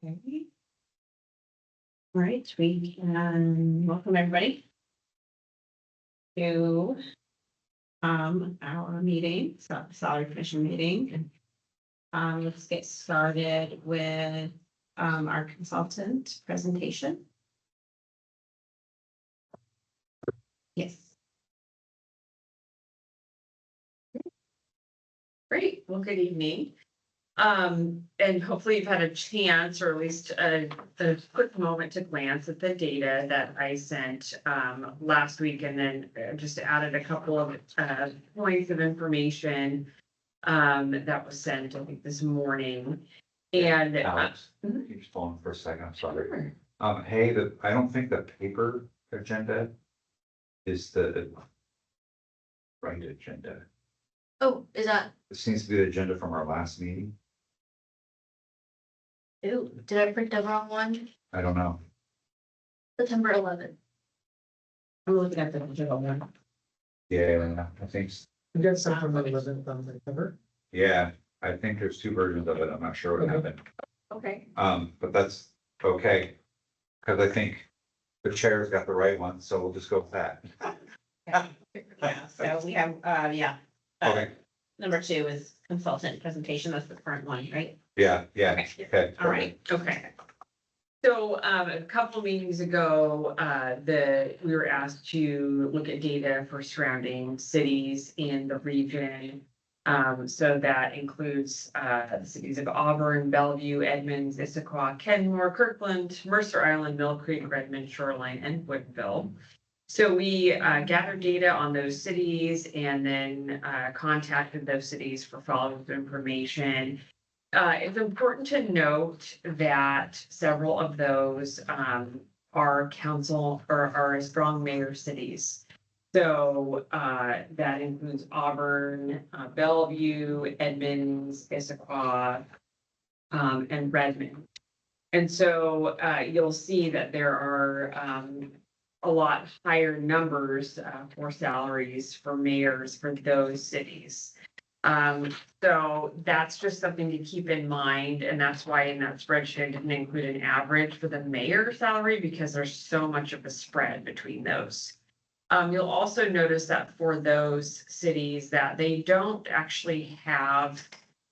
Okay. All right, we can welcome everybody to our meeting, salary commission meeting. Let's get started with our consultant presentation. Yes. Great. Well, good evening. And hopefully you've had a chance, or at least a quick moment to glance at the data that I sent last week, and then just added a couple of points of information that was sent, I think, this morning. And Alex, keep phone for a second, I'm sorry. sure. Hey, I don't think the paper agenda is the right agenda. Oh, is that, It seems to be the agenda from our last meeting. ew, did I print the wrong one? I don't know. September 11th. I'm looking at the digital one. Yeah, I think, You got some from the 11th on the cover? yeah, I think there's two versions of it. I'm not sure what Okay. happened. Okay. But that's okay. Cause I think the chair's got the right one, so we'll just go with that. Yeah, so we have, Okay, number 2 is consultant presentation. That's the current one, right? yeah, okay. All right, okay. So a couple meetings ago, we were asked to look at data for surrounding cities in the region. So that includes the cities of Auburn, Bellevue, Edmonds, Issaquah, Kenmore, Kirkland, Mercer Island, Mill Creek, Redmond, Shoreline, and Woodville. So we gathered data on those cities and then contacted those cities for follow-up information. It's important to note that several of those are council or are strong mayor cities. So that includes Auburn, Bellevue, Edmonds, Issaquah, and Redmond. And so you'll see that there are a lot higher numbers for salaries for mayors for those cities. So that's just something to keep in mind, and that's why in that spreadsheet I didn't include an average for the mayor salary, because there's so much of a spread between those. You'll also notice that for those cities that they don't actually have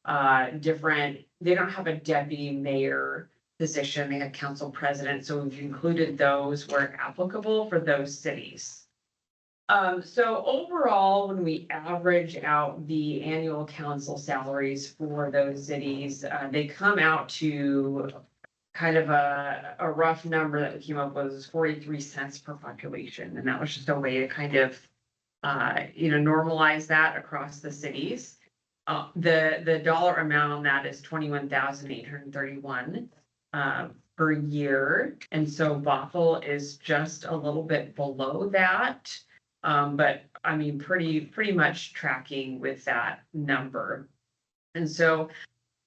they don't have a deputy mayor position, they have council president, so we've included those where applicable for those cities. So overall, when we average out the annual council salaries for those cities, they come out to kind of a rough number that we came up with was 43 cents per population. And that was just a way to kind of, normalize that across the cities. The dollar amount on that is 21,831 per year. And so Bothell is just a little bit below that. But I mean, pretty much tracking with that number. And so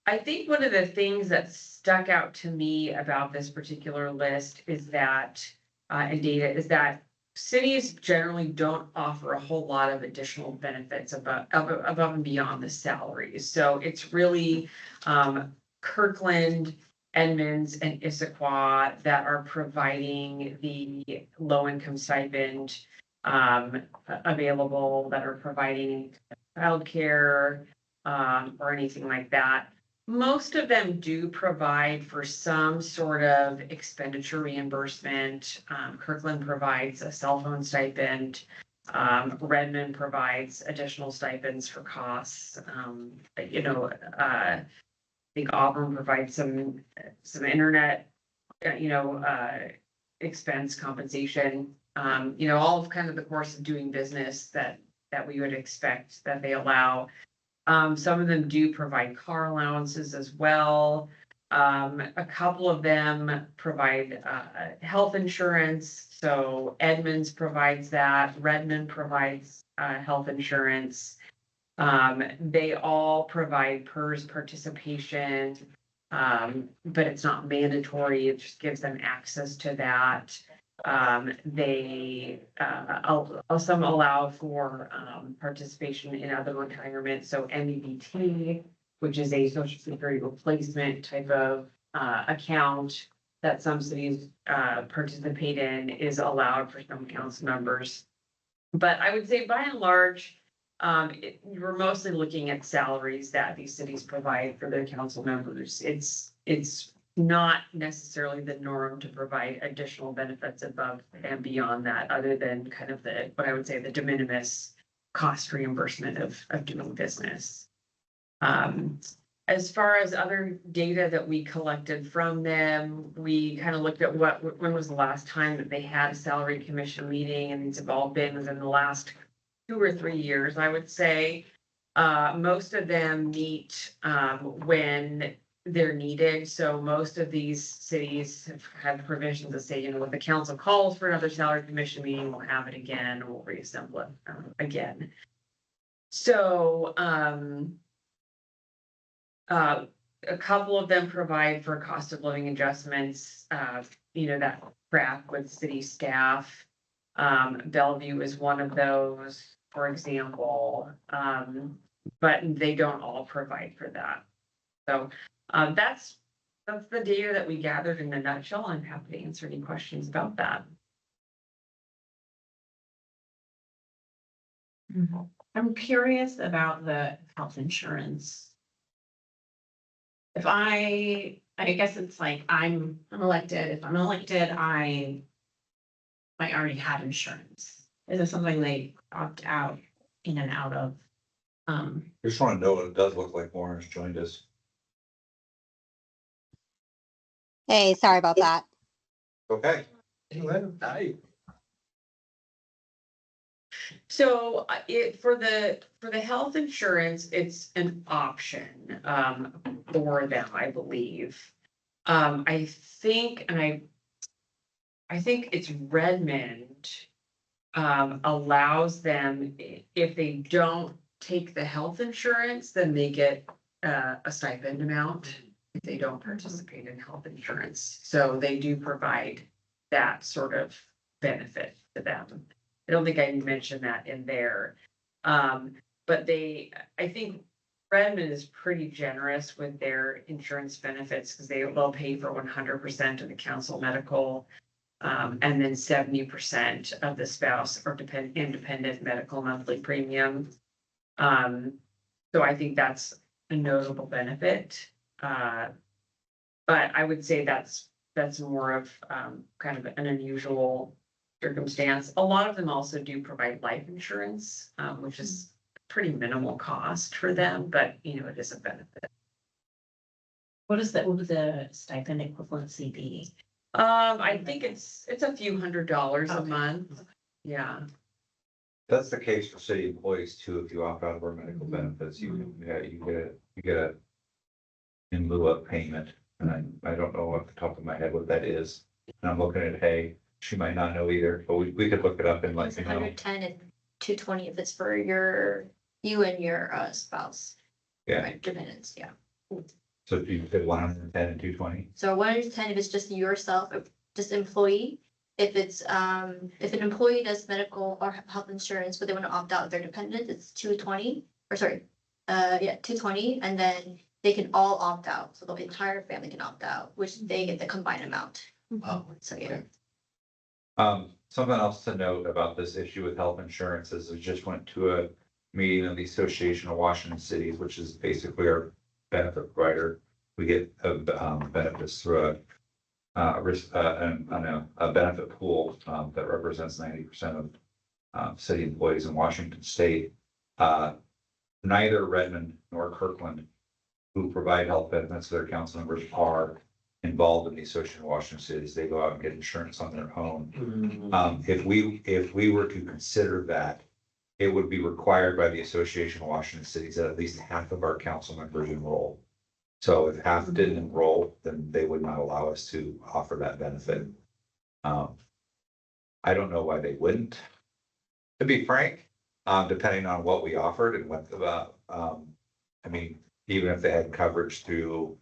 I think one of the things that stuck out to me about this particular list is that, and data is that cities generally don't offer a whole lot of additional benefits above and beyond the salaries. So it's really Kirkland, Edmonds, and Issaquah that are providing the low-income stipend available, that are providing childcare or anything like that. Most of them do provide for some sort of expenditure reimbursement. Kirkland provides a cell phone stipend. Redmond provides additional stipends for costs. I think Auburn provides some internet, expense compensation. All of kind of the course of doing business that we would expect that they allow. Some of them do provide car allowances as well. A couple of them provide health insurance. So Edmonds provides that. Redmond provides health insurance. They all provide PERS participation, but it's not mandatory. It just gives them access to that. Some allow for participation in other retirement. So MEBT, which is a Social Security replacement type of account that some cities participate in is allowed for some council members. But I would say by and large, we're mostly looking at salaries that these cities provide for their council members. It's not necessarily the norm to provide additional benefits above and beyond that, other than kind of what I would say the de minimis cost reimbursement of doing business. As far as other data that we collected from them, we kind of looked at when was the last time that they had a salary commission meeting, and these have all been within the last 2 or 3 years, I would say. Most of them meet when they're needed. So most of these cities have had provisions that say, when the council calls for another salary commission meeting, we'll have it again, or we'll reassemble it again. So, a couple of them provide for cost of living adjustments, that track with city staff. Bellevue is one of those, for example, but they don't all provide for that. So that's the data that we gathered in a nutshell. I'm happy to answer any questions about that. I'm curious about the health insurance. If I guess it's like I'm elected. If I'm elected, I might already have insurance. Is it something they opt out in and out of? Just want to know what it does look like. Warren's joined us. Hey, sorry about that. Okay. So for the health insurance, it's an option for them, I believe. I think it's Redmond allows them, if they don't take the health insurance, then they get a stipend amount if they don't participate in health insurance. So they do provide that sort of benefit to them. I don't think I mentioned that in there. But I think Redmond is pretty generous with their insurance benefits because they'll pay for 100% of the council medical, and then 70% of the spouse or independent medical monthly premium. So I think that's a notable benefit. But I would say that's more of kind of an unusual circumstance. A lot of them also do provide life insurance, which is pretty minimal cost for them, but it is a benefit. What would the stipend equivalency be? I think it's a few $100s a month. Yeah. That's the case for city employees too. If you opt out of our medical benefits, you get a in lieu of payment. And I don't know off the top of my head what that is. And I'm looking at Hay. She might not know either, but we could look it up and let It's you know. 110 and 220 if it's for you and your spouse. Yeah. Right, dependents, yeah. So you did 110 and 220. So 110 if it's just yourself, just employee. If it's if an employee does medical or health insurance, but they want to opt out of their dependent, it's 220. Or sorry, 220, and then they can all opt out. So the entire family can opt out, which they get the combined amount. Oh, So yeah. Something else to note about this issue with health insurance is we just went to a meeting of the Association of Washington Cities, which is basically our benefit provider. We get benefits through a benefit pool that represents 90% of city employees in Washington State. Neither Redmond nor Kirkland, who provide health benefits to their council members, are involved in the Association of Washington Cities. They go out and get insurance on their own. If we were to consider that, it would be required by the Association of Washington Cities that at least half of our council members enroll. So if half didn't enroll, then they would not allow us to offer that benefit. I don't know why they wouldn't, to be frank, depending on what we offered and what I mean, even if they had coverage through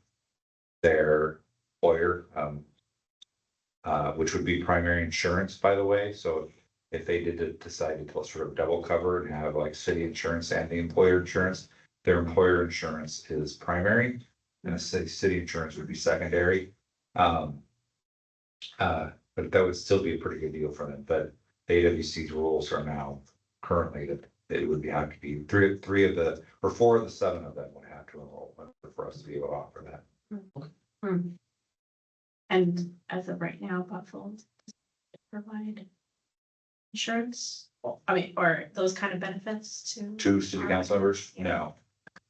their employer, which would be primary insurance, by the way. So if they did decide to sort of double cover and have like city insurance and the employer insurance, their employer insurance is primary. and a city insurance would be secondary. But that would still be a pretty good deal for them, but the AWC's rules are now currently that it would have to be three of the, or 4 of the 7 of them would have to enroll for us to be able to offer that. And as of right now, Bothell provide insurance, I mean, or those kind of benefits to. To city council members, no.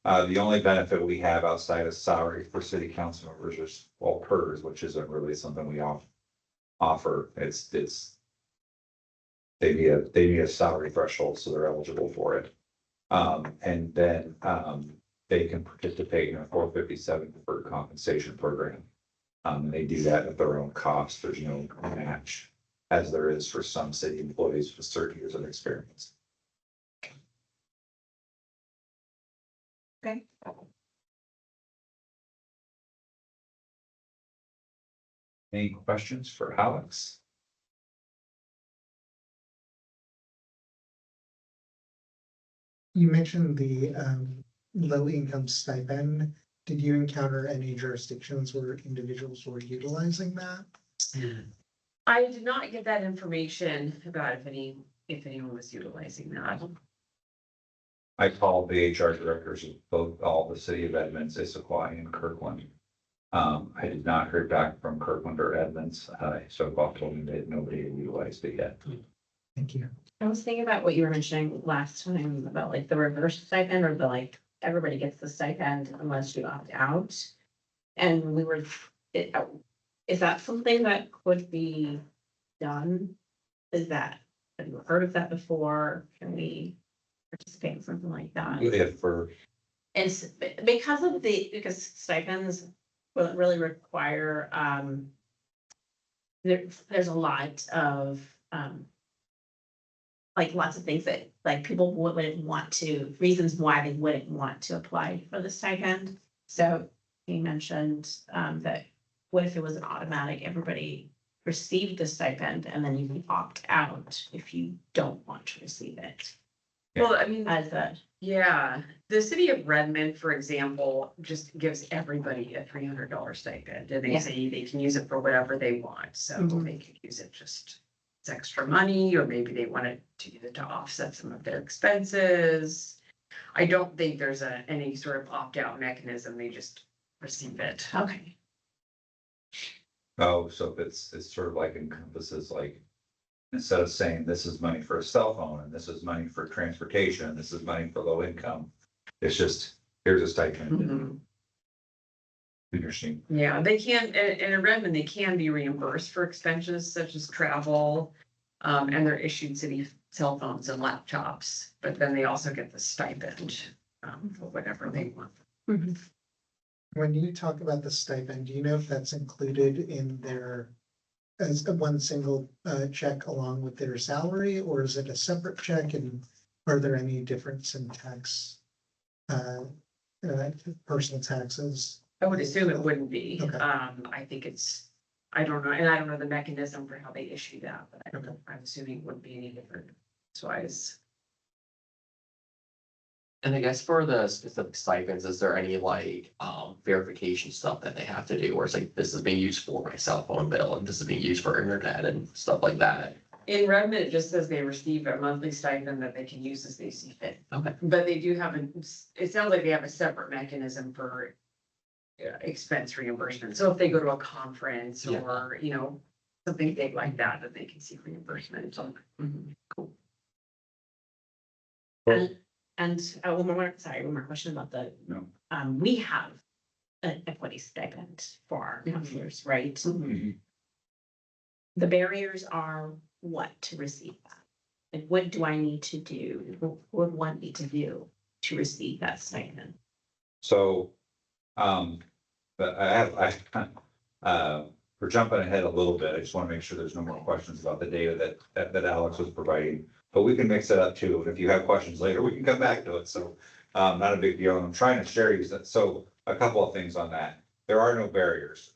The only benefit we have outside of salary for city council members is, well, PERS, which isn't really something we offer. It's. They need a salary threshold, so they're eligible for it. And then, they can participate in a 457 deferred compensation program. And they do that at their own cost. There's no match, as there is for some city employees with 30 years of experience. Okay. Any questions for Alex? You mentioned the low income stipend. Did you encounter any jurisdictions where individuals were utilizing that? I did not get that information about if anyone was utilizing that. I called the HR directors of both, all the city of Edmonds, Issaquah and Kirkland. I did not hear back from Kirkland or Edmonds, so Bob told me that nobody had utilized it yet. Thank you. I was thinking about what you were mentioning last time about like the reverse stipend or the like, everybody gets the stipend unless you opt out. And we were, is that something that could be done? Have you heard of that before? Can we participate in something like that? If for, It's because stipends will really require, there's a lot of, like lots of things that like people wouldn't want to, reasons why they wouldn't want to apply for the stipend. So he mentioned that what if it was an automatic, everybody received the stipend and then you can opt out if you don't want to receive it. Well, I mean, As a, yeah, the city of Redmond, for example, just gives everybody a $300 stipend, and they Yeah. say they can use it for whatever they want, so Mhm. they could use it just, it's extra money, or maybe they wanted to use it to offset some of their expenses. I don't think there's any sort of opt-out mechanism, they just receive it. okay, oh, so if it's sort of like encompasses like, instead of saying this is money for a cell phone and this is money for transportation, and this is money for low income. It's just, here's a stipend. Mhm. Interesting. Yeah, they can, and in Redmond, they can be reimbursed for expenses such as travel. And they're issued city cell phones and laptops, but then they also get the stipend, for whatever they want. When you talk about the stipend, do you know if that's included in their as one single check along with their salary, or is it a separate check? And are there any difference in tax, personal taxes? I would assume it wouldn't be. Okay. I think I don't know, and I don't know the mechanism for how they issue that, but Okay. I'm assuming it wouldn't be any different. So I was, And I guess for the specific stipends, is there any like verification stuff that they have to do, where it's like, this is being used for my cell phone bill and this is being used for internet and stuff like that? in Redmond, it just says they receive a monthly stipend that they can use as they see fit. Okay. But they do have it sounds like they have a separate mechanism for expense reimbursement. So if they go to a conference Yeah. or, something big like that, that they can see reimbursement. Mhm. and one more question about the, No. we have an equity stipend for our Mhm. counselors, right? Mhm. The barriers are what to receive that? Like, what do I need to do? What would one need to do to receive that stipend? So, but we're jumping ahead a little bit. I just want to make sure there's no more questions about the data that Alex was providing. But we can mix it up too. And if you have questions later, we can come back to it. So, not a big deal. And I'm trying to share you that. So a couple of things on that. There are no barriers.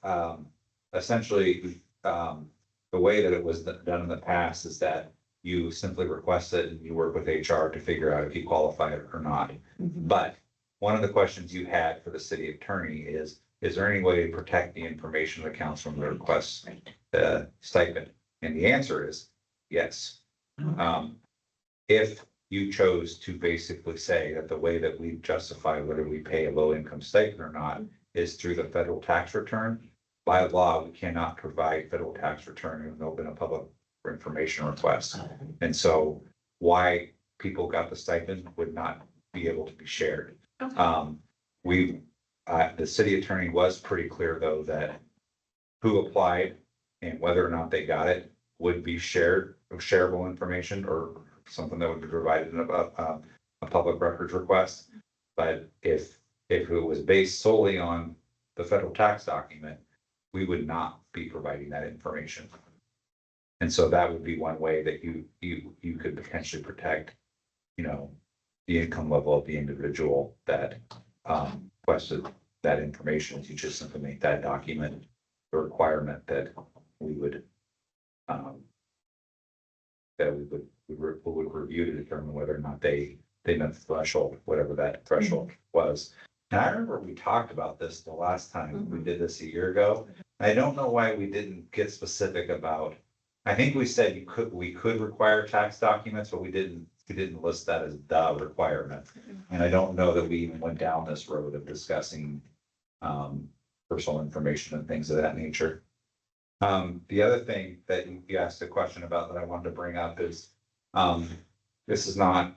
Essentially, the way that it was done in the past is that you simply request it and you work with HR to figure out if you qualify or not. But one of the questions you had for the city attorney is, is there any way to protect the information of the council when they request the stipend? And the answer is yes. If you chose to basically say that the way that we justify whether we pay a low income stipend or not is through the federal tax return, by law, we cannot provide federal tax return and open a public information request. And so why people got the stipend would not be able to be shared. The city attorney was pretty clear though that who applied and whether or not they got it would be shareable information or something that would be provided in a public records request. But if it was based solely on the federal tax document, we would not be providing that information. And so that would be one way that you could potentially protect, the income level of the individual that requested that information. You just simply make that document the requirement that we would review to determine whether or not they met the threshold, whatever that threshold was. And I remember we talked about this the last time we did this a year ago. I don't know why we didn't get specific about, I think we said we could require tax documents, but we didn't list that as the requirement. And I don't know that we even went down this road of discussing personal information and things of that nature. The other thing that you asked a question about that I wanted to bring up is, this is not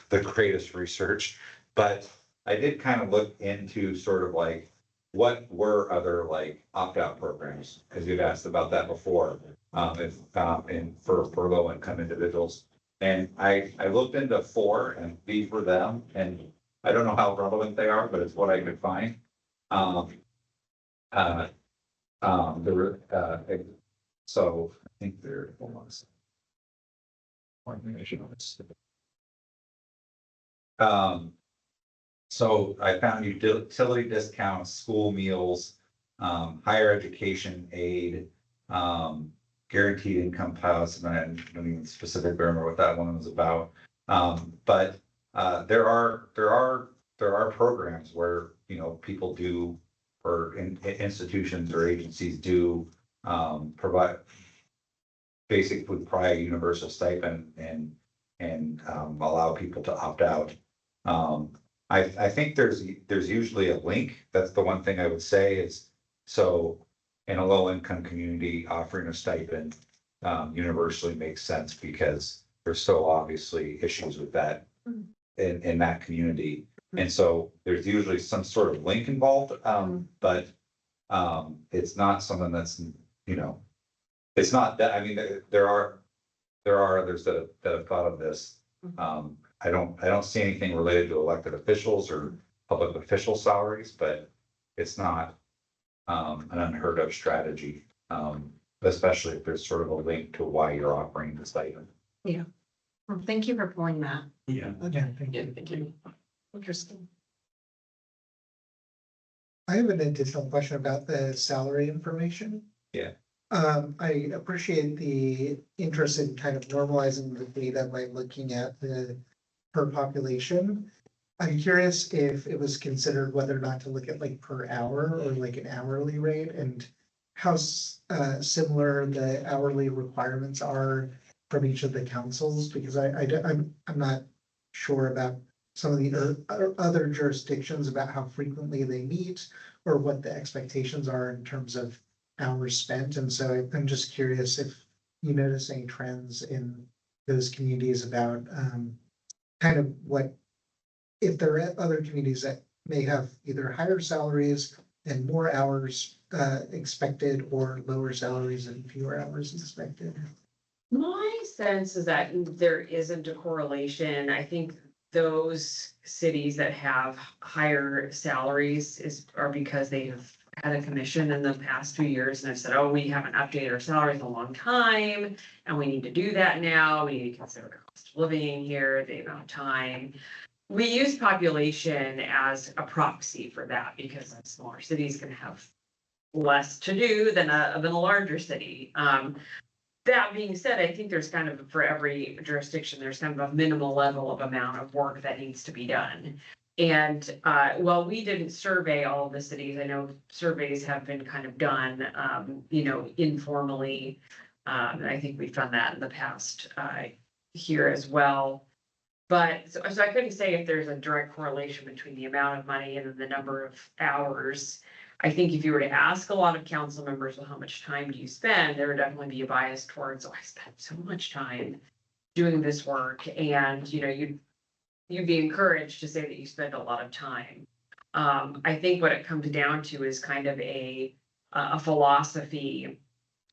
the greatest research, but I did kind of look into sort of like, what were other like opt-out programs? Because you'd asked about that before, for low income individuals. And I looked into 4 and these were them, and I don't know how relevant they are, but it's what I could find. So I think they're almost. So I found utility discounts, school meals, higher education aid, guaranteed income pilots, and I don't even specifically remember what that one was about. But there are programs where, people do, or institutions or agencies do provide basically provide a universal stipend and allow people to opt out. I think there's usually a link. That's the one thing I would say is, so in a low income community, offering a stipend universally makes sense because there's so obviously issues with that in that community. And so there's usually some sort of link involved, but it's not something that's, it's not that, I mean, there are others that have thought of this. I don't see anything related to elected officials or public official salaries, but it's not an unheard of strategy, especially if there's sort of a link to why you're offering the stipend. Yeah. Well, thank you for pulling that. Yeah. Again, thank Yeah, you. thank you. Interesting. I have an additional question about the salary information. Yeah. I appreciate the interest in kind of normalizing the data by looking at the per population. I'm curious if it was considered whether or not to look at like per hour or like an hourly rate, and how similar the hourly requirements are from each of the councils, because I'm not sure about some of the other jurisdictions about how frequently they meet or what the expectations are in terms of hours spent. And so I'm just curious if you notice any trends in those communities about kind of what, if there are other communities that may have either higher salaries and more hours expected, or lower salaries and fewer hours expected. My sense is that there isn't a correlation. I think those cities that have higher salaries are because they have had a commission in the past 2 years and have said, oh, we haven't updated our salaries in a long time, and we need to do that now. We need to consider cost of living here, the amount of time. We use population as a proxy for that because a smaller city is going to have less to do than a larger city. That being said, I think there's kind of, for every jurisdiction, there's kind of a minimal level of amount of work that needs to be done. And while we didn't survey all of the cities, I know surveys have been kind of done, informally. And I think we've done that in the past here as well. But so I couldn't say if there's a direct correlation between the amount of money and the number of hours. I think if you were to ask a lot of council members, well, how much time do you spend? There would definitely be a bias towards, oh, I spend so much time doing this work, and you'd be encouraged to say that you spend a lot of time. I think what it comes down to is kind of a philosophy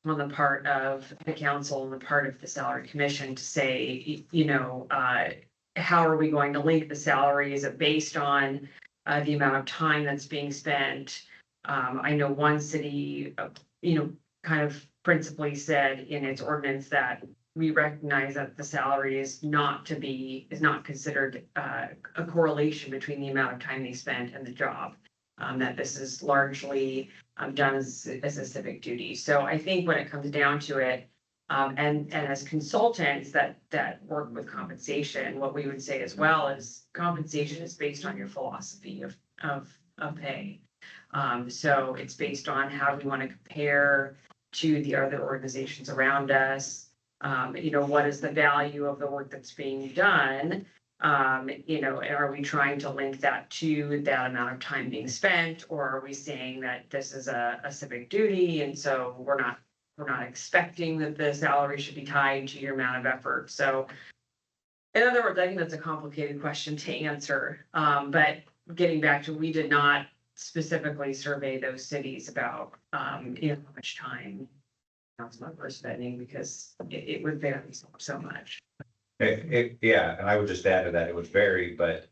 on the part of the council and the part of the salary commission to say, how are we going to link the salary? Is it based on the amount of time that's being spent? I know one city, kind of principally said in its ordinance that we recognize that the salary is not considered a correlation between the amount of time they spent and the job. That this is largely done as a civic duty. So I think when it comes down to it, and as consultants that work with compensation, what we would say as well is compensation is based on your philosophy of pay. So it's based on how we want to compare to the other organizations around us. What is the value of the work that's being done? Are we trying to link that to that amount of time being spent, or are we saying that this is a civic duty, and so we're not expecting that the salary should be tied to your amount of effort? So, in other words, I think that's a complicated question to answer. But getting back to, we did not specifically survey those cities about, how much time council members spending, because it would vary so much. Yeah, and I would just add to that, it would vary, but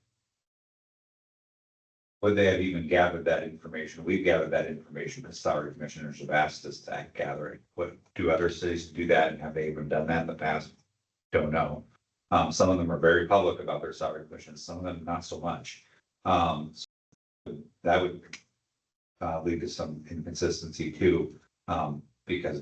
would they have even gathered that information? We've gathered that information because salary commissioners have asked us to gather it. What do other cities do that, and have they even done that in the past? Don't know. Some of them are very public about their salary commissions, some of them not so much. So that would lead to some inconsistency too, because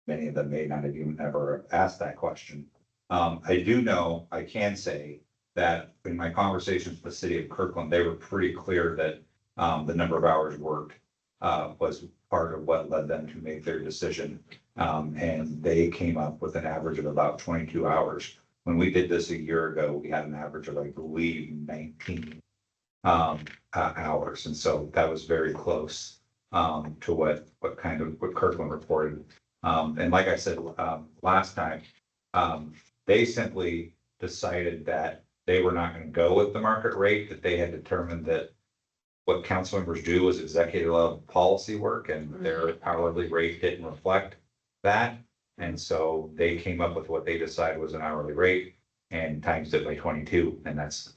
many of them may not have even ever asked that question. I do know, I can say that in my conversations with the city of Kirkland, they were pretty clear that the number of hours worked was part of what led them to make their decision. And they came up with an average of about 22 hours. When we did this a year ago, we had an average of, I believe, 19 hours. And so that was very close to what Kirkland reported. And like I said last time, they simply decided that they were not going to go with the market rate, that they had determined that what council members do was executive level policy work, and their hourly rate didn't reflect that. And so they came up with what they decided was an hourly rate and times it by 22. And that's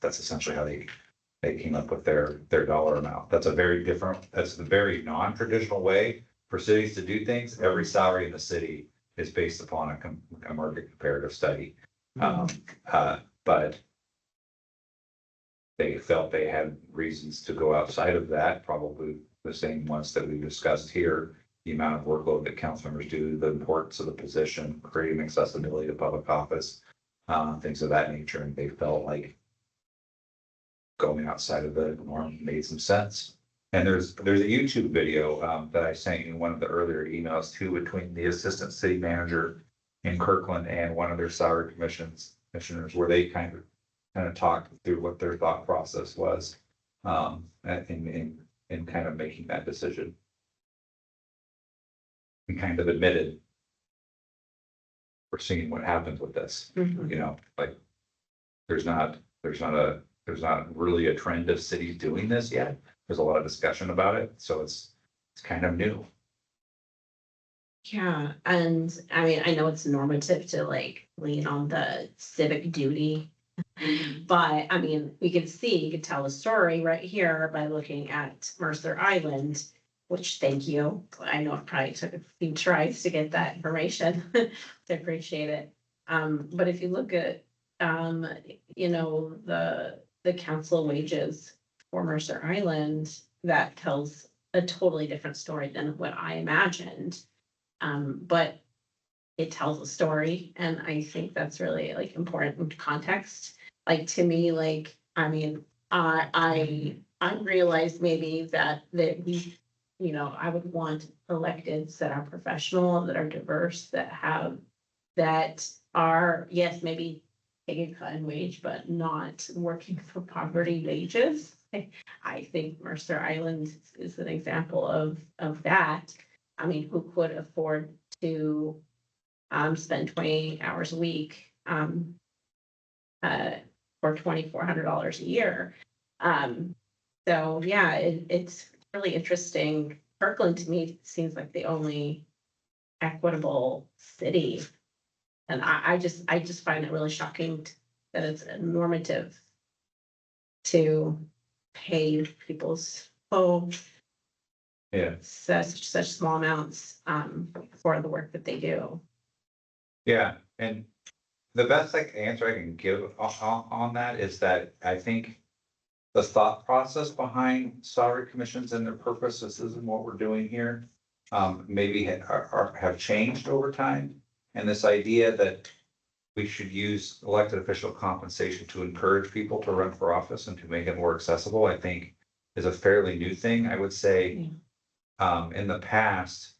essentially how they came up with their dollar amount. That's the very non-traditional way for cities to do things. Every salary in the city is based upon a market comparative study. But they felt they had reasons to go outside of that, probably the same ones that we discussed here. The amount of workload that council members do, the importance of the position, creating accessibility to public office, things of that nature. And they felt like going outside of the norm made some sense. And there's a YouTube video that I sent you in one of the earlier emails too, between the assistant city manager in Kirkland and one of their salary commissioners, where they kind of talked through what their thought process was in kind of making that decision. And kind of admitted we're seeing what happens with this. Like there's not really a trend of cities doing this yet. There's a lot of discussion about it, so it's kind of new. Yeah, and I mean, I know it's normative to like lean on the civic duty. But I mean, you could tell a story right here by looking at Mercer Island, which, thank you. I know it probably took a few tries to get that information. I appreciate it. But if you look at, the council wages for Mercer Island, that tells a totally different story than what I imagined. But it tells a story, and I think that's really like important context. Like to me, like, I mean, I realized maybe that we, I would want electeds that are professional, that are diverse, that are, yes, maybe taking a cut in wage, but not working for poverty wages. I think Mercer Island is an example of that. I mean, who could afford to spend 20 hours a week for $2,400 a year? So yeah, it's really interesting. Kirkland to me seems like the only equitable city. And I just find it really shocking that it's normative to pay people's Yeah. such small amounts for the work that they do. Yeah, and the best answer I can give on that is that I think the thought process behind salary commissions and their purposes and what we're doing here maybe have changed over time. And this idea that we should use elected official compensation to encourage people to run for office and to make it more accessible, I think is a fairly new thing. I would say in the past,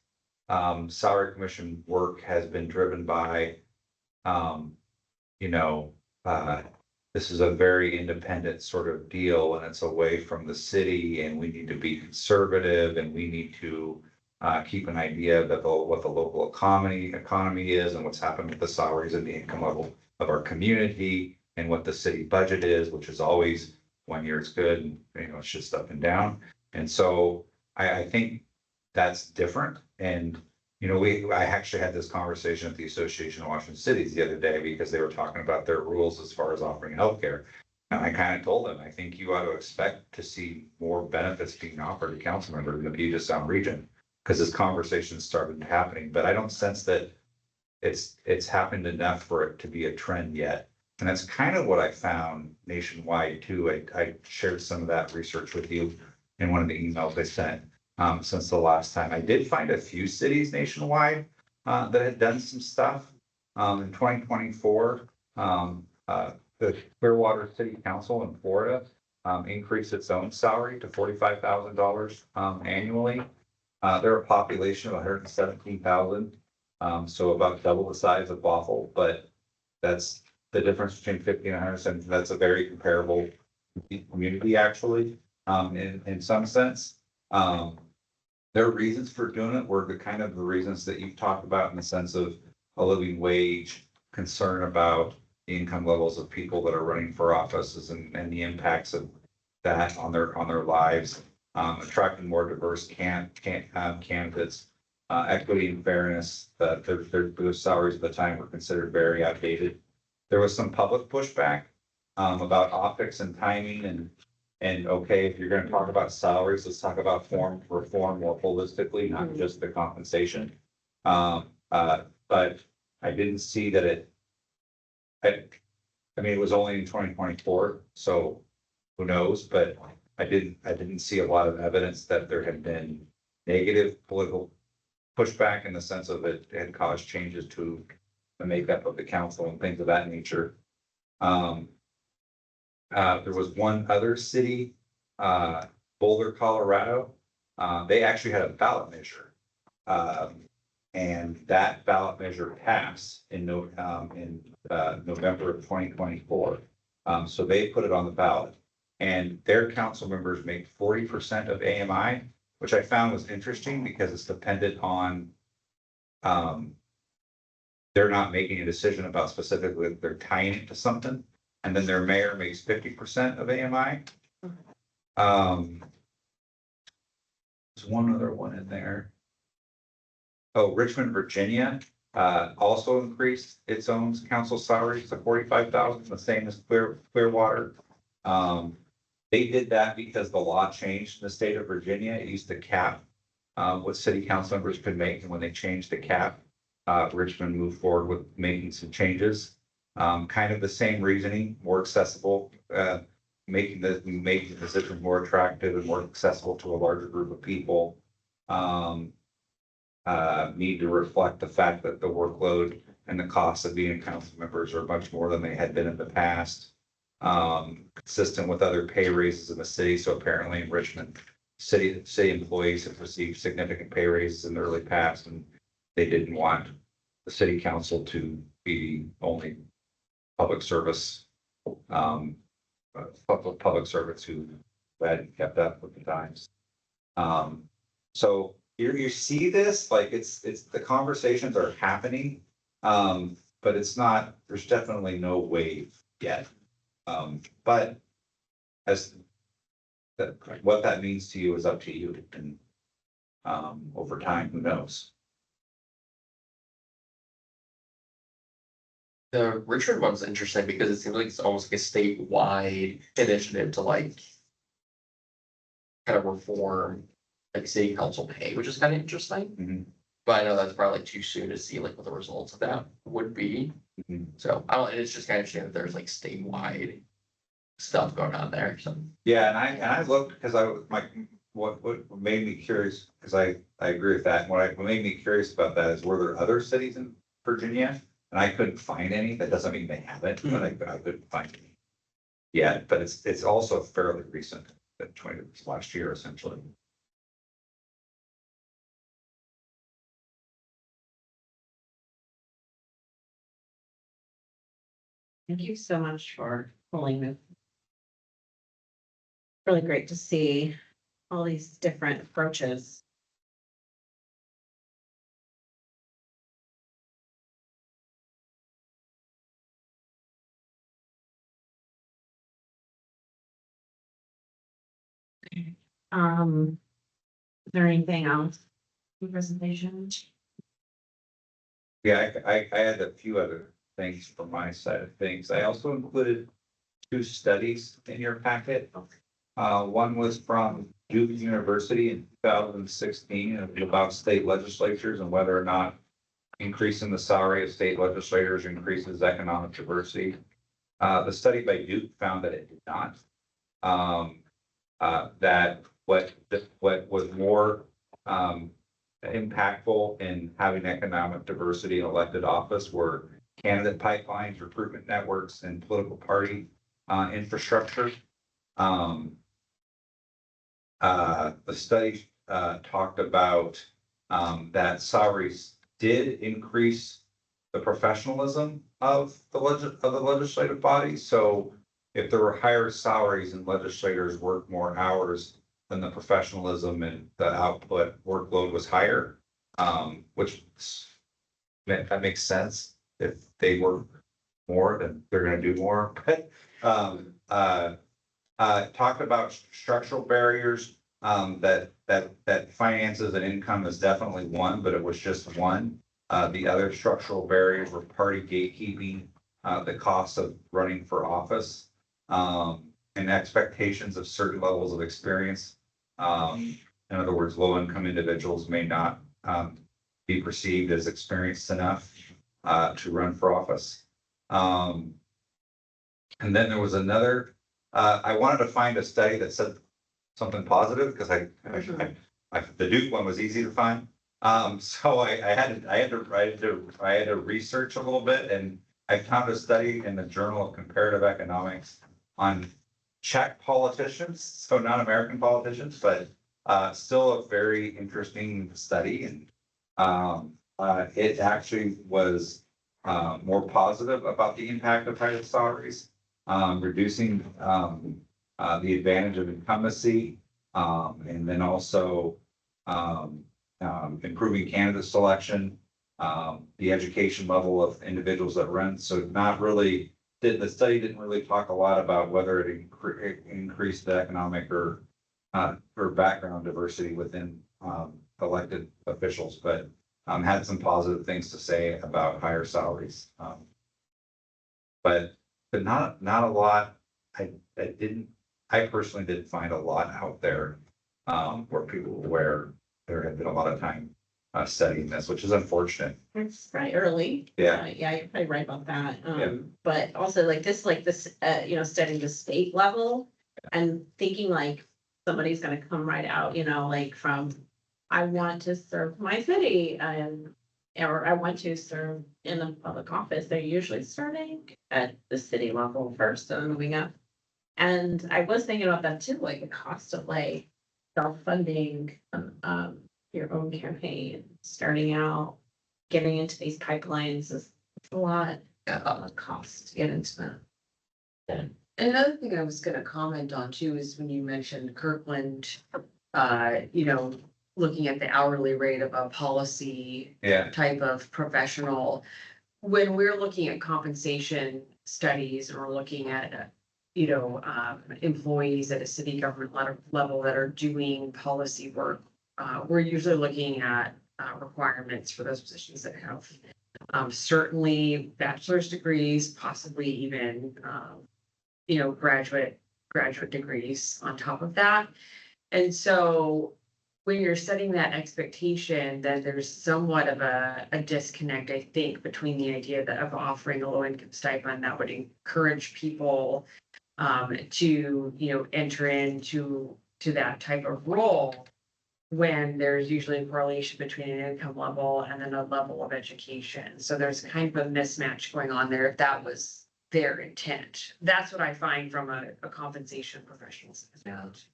salary commission work has been driven by, you know, this is a very independent sort of deal and it's away from the city and we need to be conservative and we need to keep an idea that what the local economy is and what's happened with the salaries and the income level of our community and what the city budget is, which is always 1 year it's good and it's just up and down. And so I think that's different. And I actually had this conversation at the Association of Washington Cities the other day because they were talking about their rules as far as offering healthcare. And I kind of told them, I think you ought to expect to see more benefits being offered to council members in the Puget Sound region because this conversation started happening. But I don't sense that it's happened enough for it to be a trend yet. And that's kind of what I found nationwide too. I shared some of that research with you in one of the emails I sent. Since the last time. I did find a few cities nationwide that had done some stuff. In 2024, the Clearwater City Council in Florida increased its own salary to $45,000 annually. They're a population of 117,000, so about double the size of Bothell, but that's the difference between 50 and 170. That's a very comparable community actually, in some sense. Their reasons for doing it were the kind of the reasons that you've talked about in the sense of a living wage, concern about the income levels of people that are running for offices and the impacts of that on their lives, attracting more diverse candidates, equity and fairness, that their salaries at the time were considered very outdated. There was some public pushback about optics and timing and okay, if you're gonna talk about salaries, let's talk about reform more holistically, not just the compensation. But I didn't see that I mean, it was only in 2024, so who knows, but I didn't see a lot of evidence that there had been negative political pushback in the sense of it had caused changes to the makeup of the council and things of that nature. There was one other city, Boulder, Colorado. They actually had a ballot measure. And that ballot measure passed in November of 2024. So they put it on the ballot. And their council members make 40% of AMI, which I found was interesting because it's dependent on they're not making a decision about specifically they're tying it to something. And then their mayor makes 50% of AMI. There's one other one in there. Oh, Richmond, Virginia, also increased its own council salaries to 45,000, the same as Clearwater. They did that because the law changed in the state of Virginia. It used to cap what city council members could make, and when they changed the cap, Richmond moved forward with making some changes. Kind of the same reasoning, more accessible, making the position more attractive and more accessible to a larger group of people. Need to reflect the fact that the workload and the cost of being council members are much more than they had been in the past. consistent with other pay raises in the city. So apparently in Richmond, city employees have received significant pay raises in the early past, and they didn't want the city council to be only public service, public servants who hadn't kept up with the times. So you see this, like it's the conversations are happening, but it's not, there's definitely no wave yet. But as that, what that means to you is up to you, and over time, who knows? The Richard one's interesting because it seems like it's almost like a statewide initiative to like kind of reform like city council pay, which is kind of interesting. Mhm. But I know that's probably like too soon to see like what the results of that would be. Mhm. So I don't, it's just kind of interesting that there's like statewide stuff going on there, so. Yeah, and I looked because I was what made me curious, because I agree with that. What made me curious about that is, were there other cities in Virginia? And I couldn't find any. That doesn't mean they haven't, but I couldn't find any. Yeah, but it's also fairly recent, that 20 last year essentially. Thank you so much for pulling this. Really great to see all these different approaches. Is there anything else in the presentation? Yeah, I had a few other things from my side of things. I also included 2 studies in your packet. One was from Duke University in 2016 about state legislatures and whether or not increasing the salary of state legislators increases economic diversity. The study by Duke found that it did not. That what was more impactful in having economic diversity in elected office were candidate pipelines, recruitment networks, and political party infrastructure. The study talked about that salaries did increase the professionalism of the legislative body. So if there were higher salaries and legislators worked more hours, then the professionalism and the output workload was higher, which that makes sense. If they work more, then they're going to do more. But talked about structural barriers, that finances and income is definitely one, but it was just one. The other structural barriers were party gatekeeping, the cost of running for office, and expectations of certain levels of experience. In other words, low-income individuals may not be perceived as experienced enough to run for office. And then there was another, I wanted to find a study that said something positive, because the Duke one was easy to find. So I had to research a little bit, and I found a study in the Journal of Comparative Economics on Czech politicians, so not American politicians, but still a very interesting study. And it actually was more positive about the impact of higher salaries, reducing the advantage of incumbency, and then also improving candidate selection, the education level of individuals that run. So not really, the study didn't really talk a lot about whether it increased the economic or background diversity within elected officials, but had some positive things to say about higher salaries. But not a lot. I personally didn't find a lot out there where there had been a lot of time studying this, which is unfortunate. It's probably early. Yeah. Yeah, you're probably right about that. Yeah. But also like this, studying the state level and thinking like somebody's gonna come right out, like from, I want to serve my city and or I want to serve in a public office, they're usually starting at the city level first and moving up. And I was thinking about that too, like the cost of like self-funding, your own campaign, starting out, getting into these pipelines is a lot of cost to get into that. Another thing I was gonna comment on too is when you mentioned Kirkland, you know, looking at the hourly rate of a policy Yeah, type of professional. When we're looking at compensation studies and we're looking at, employees at a city government level that are doing policy work, we're usually looking at requirements for those positions that have certainly bachelor's degrees, possibly even graduate degrees on top of that. And so when you're setting that expectation, then there's somewhat of a disconnect, I think, between the idea of offering a low income stipend that would encourage people to, enter into that type of role when there's usually a correlation between an income level and then a level of education. So there's kind of a mismatch going on there if that was their intent. That's what I find from a compensation professional standpoint.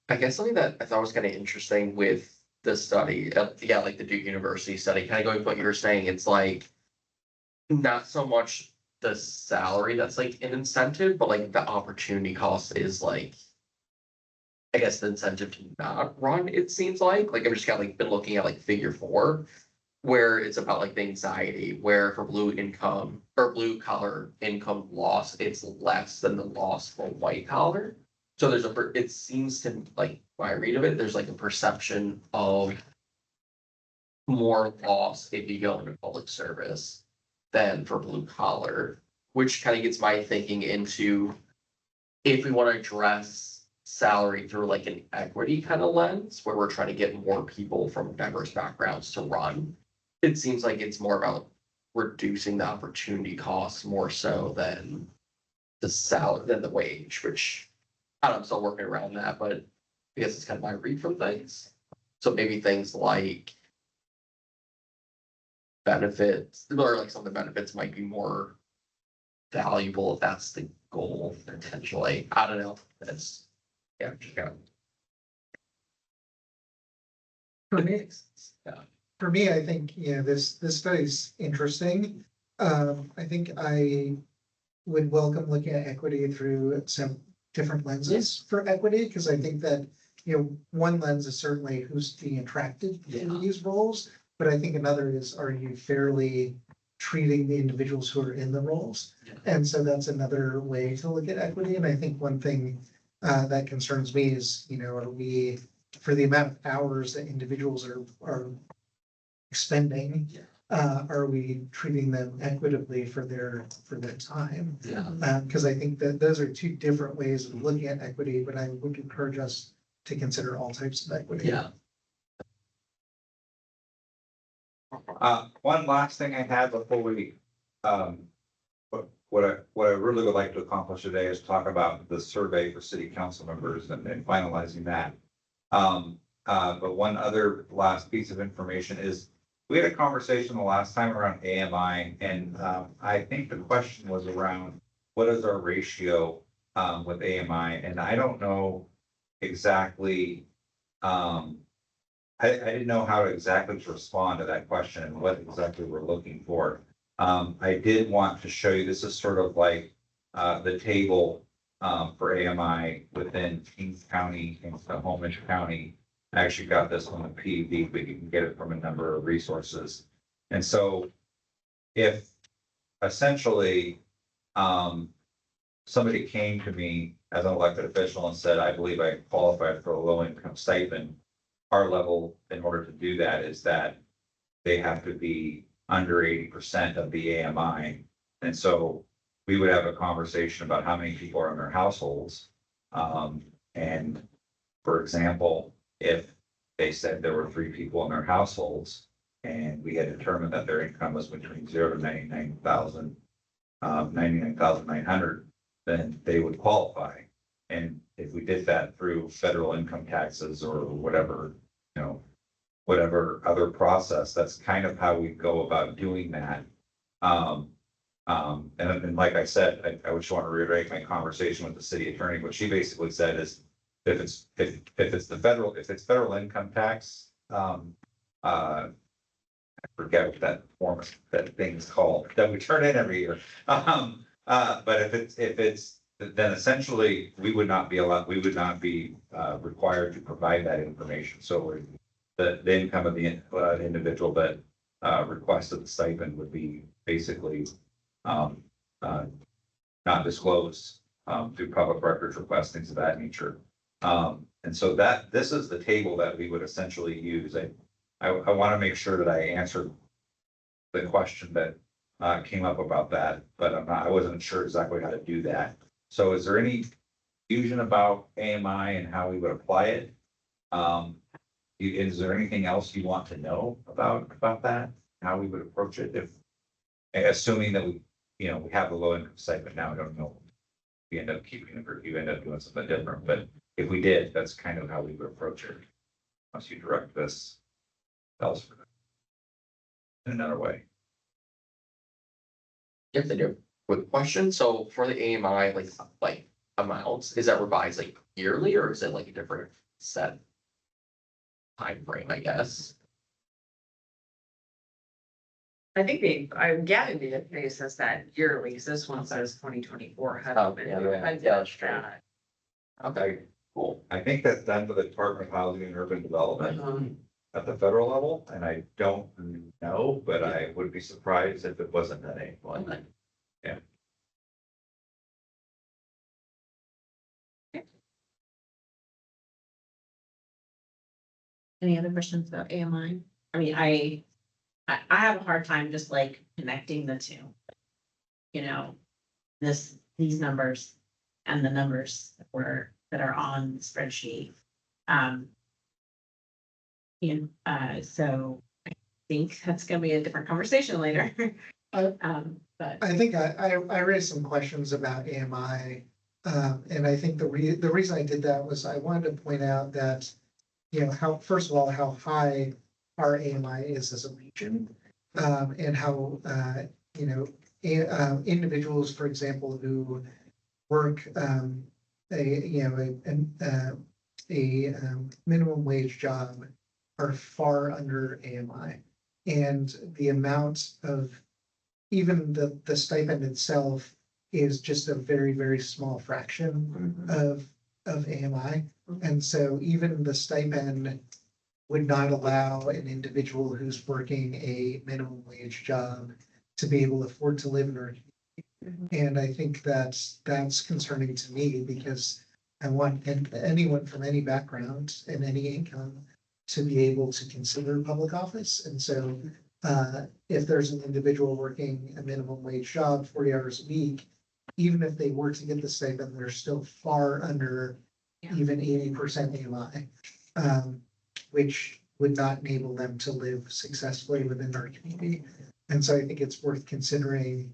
I guess something that I thought was kind of interesting with the study, like the Duke University study, kind of going with what you were saying, it's like not so much the salary that's like an incentive, but like the opportunity cost is like, I guess the incentive to not run, it seems like I've just got like been looking at like figure 4, where it's about like the anxiety, where for blue income or blue collar income loss, it's less than the loss for white collar. So it seems to like, when I read of it, there's like a perception of more loss if you go into public service than for blue collar, which kind of gets my thinking into if we want to address salary through like an equity kind of lens, where we're trying to get more people from diverse backgrounds to run. It seems like it's more about reducing the opportunity costs more so than the salary, than the wage, which I don't know, I'm still working around that, but I guess it's kind of my read from things. So maybe things like benefits, or like some of the benefits might be more valuable if that's the goal potentially. I don't know. That's, yeah, just kind of. For me, Yeah. for me, I think, this study's interesting. I think I would welcome looking at equity through some different lenses for equity, because I think that, one lens is certainly who's being attracted to these roles. But I think another is, are you fairly treating the individuals who are in the roles? Yeah. And so that's another way to look at equity. And I think one thing that concerns me is, are we, for the amount of hours that individuals are expending, are we treating them equitably for their time? Yeah. Because I think that those are two different ways of looking at equity, but I would encourage us to consider all types of equity. Yeah. one last thing I had before we, what I really would like to accomplish today is talk about the survey for city council members and finalizing that. But one other last piece of information is, we had a conversation the last time around AMI, and I think the question was around what is our ratio with AMI, and I don't know exactly. I didn't know how exactly to respond to that question and what exactly we're looking for. I did want to show you, this is sort of like the table for AMI within Kings County and Snohomish County. I actually got this on the PV, but you can get it from a number of resources. And so if essentially somebody came to me as an elected official and said, I believe I qualified for a low income stipend, our level in order to do that is that they have to be under 80% of the AMI. And so we would have a conversation about how many people are in their households. And for example, if they said there were 3 people in their households and we had determined that their income was between 0 to 99,000, 99,900, then they would qualify. And if we did that through federal income taxes or whatever, whatever other process, that's kind of how we go about doing that. And like I said, I just want to reiterate my conversation with the city attorney. What she basically said is, if it's federal income tax, I forget what that form, that thing's called, that we turn in every year. But if it's, then essentially, we would not be required to provide that information. So the income of the individual that requested the stipend would be basically not disclosed through public records requests, things of that nature. And so this is the table that we would essentially use. I want to make sure that I answered the question that came up about that, but I wasn't sure exactly how to do that. So is there any confusion about AMI and how we would apply it? Is there anything else you want to know about that? How we would approach it if, assuming that we have the low income stipend now, I don't know. We end up keeping it, or you end up doing something different, but if we did, that's kind of how we would approach it. Once you direct this elsewhere in another way. If they do, quick question, so for the AMI, like amounts, is that revised like yearly, or is it like a different set time frame, I guess? I think I'm gathering they says that yearly, so this one says 2024. Oh, yeah, that's true. Okay, cool. I think that's done for the Department of Housing and Urban Development at the federal level, and I don't know, but I would be surprised if it wasn't that Well, then, Any other questions about AMI? I mean, I have a hard time just like connecting the two. You know, these numbers and the numbers that are on the spreadsheet. So I think that's gonna be a different conversation later. But I think I raised some questions about AMI. And I think the reason I did that was I wanted to point out that, first of all, how high our AMI is as a region. And how, individuals, for example, who work, a minimum wage job are far under AMI. And the amount of, even the stipend itself is just a very, very small fraction of AMI. And so even the stipend would not allow an individual who's working a minimum wage job to be able to afford to live in our community. And I think that's concerning to me, because I want anyone from any background and any income to be able to consider public office. And so if there's an individual working a minimum wage job, 40 hours a week, even if they were to get the stipend, they're still far under even 80% AMI, which would not enable them to live successfully within our community. And so I think it's worth considering,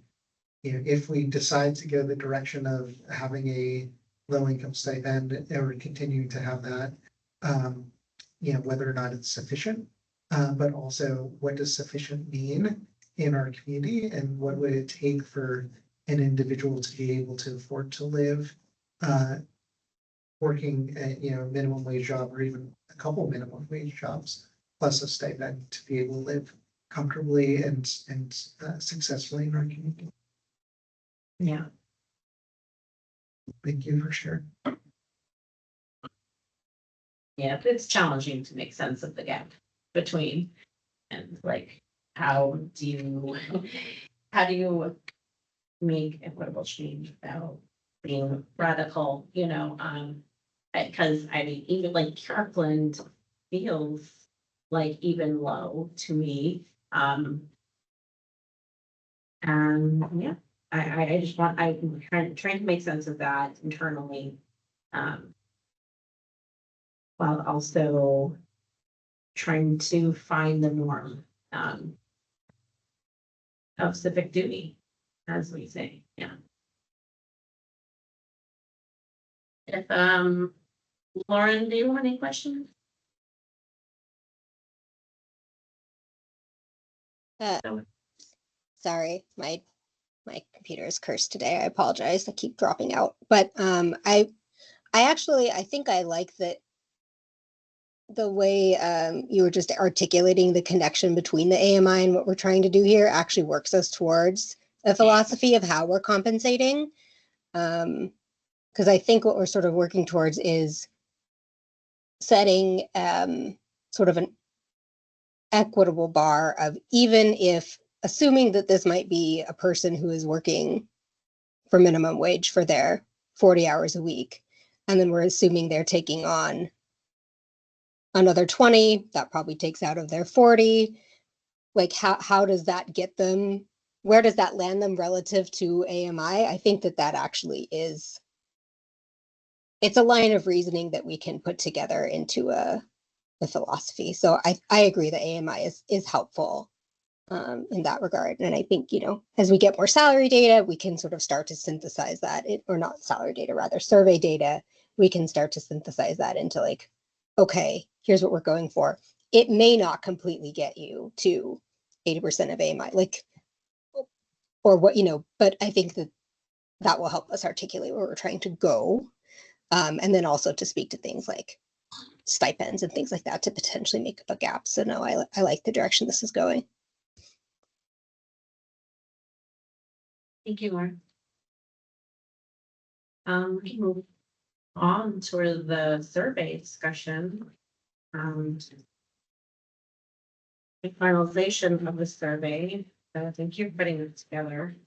if we decide to go the direction of having a low income stipend or continuing to have that, whether or not it's sufficient. But also, what does sufficient mean in our community, and what would it take for an individual to be able to afford to live working a minimum wage job, or even a couple minimum wage jobs plus a stipend, to be able to live comfortably and successfully in our community. yeah, Thank you for sharing. yeah, it's challenging to make sense of the gap between, and like, how do you make equitable change without being radical, because I mean, even like Kirkland feels like even low to me. And yeah, I just I'm trying to make sense of that internally. While also trying to find the norm of civic duty, as we say, yeah. If, Lauren, do you have any questions? Uh, Sorry, my computer is cursed today. I apologize. I keep dropping out. But I think I like the way you were just articulating the connection between the AMI and what we're trying to do here actually works us towards a philosophy of how we're compensating. Because I think what we're sort of working towards is setting sort of an equitable bar of, even if, assuming that this might be a person who is working for minimum wage for their 40 hours a week, and then we're assuming they're taking on another 20, that probably takes out of their 40. Like, how does that get them? Where does that land them relative to AMI? I think that actually is, it's a line of reasoning that we can put together into a philosophy. So I agree that AMI is helpful in that regard. And I think, as we get more salary data, we can sort of start to synthesize that, or not salary data, rather survey data. We can start to synthesize that into like, okay, here's what we're going for. It may not completely get you to 80% of AMI, like, or what, but I think that will help us articulate where we're trying to go. And then also to speak to things like stipends and things like that to potentially make up a gap. So no, I like the direction this is going. Thank you, Lauren. We can move on to the survey discussion. The finalization of the survey. Thank you for putting it together.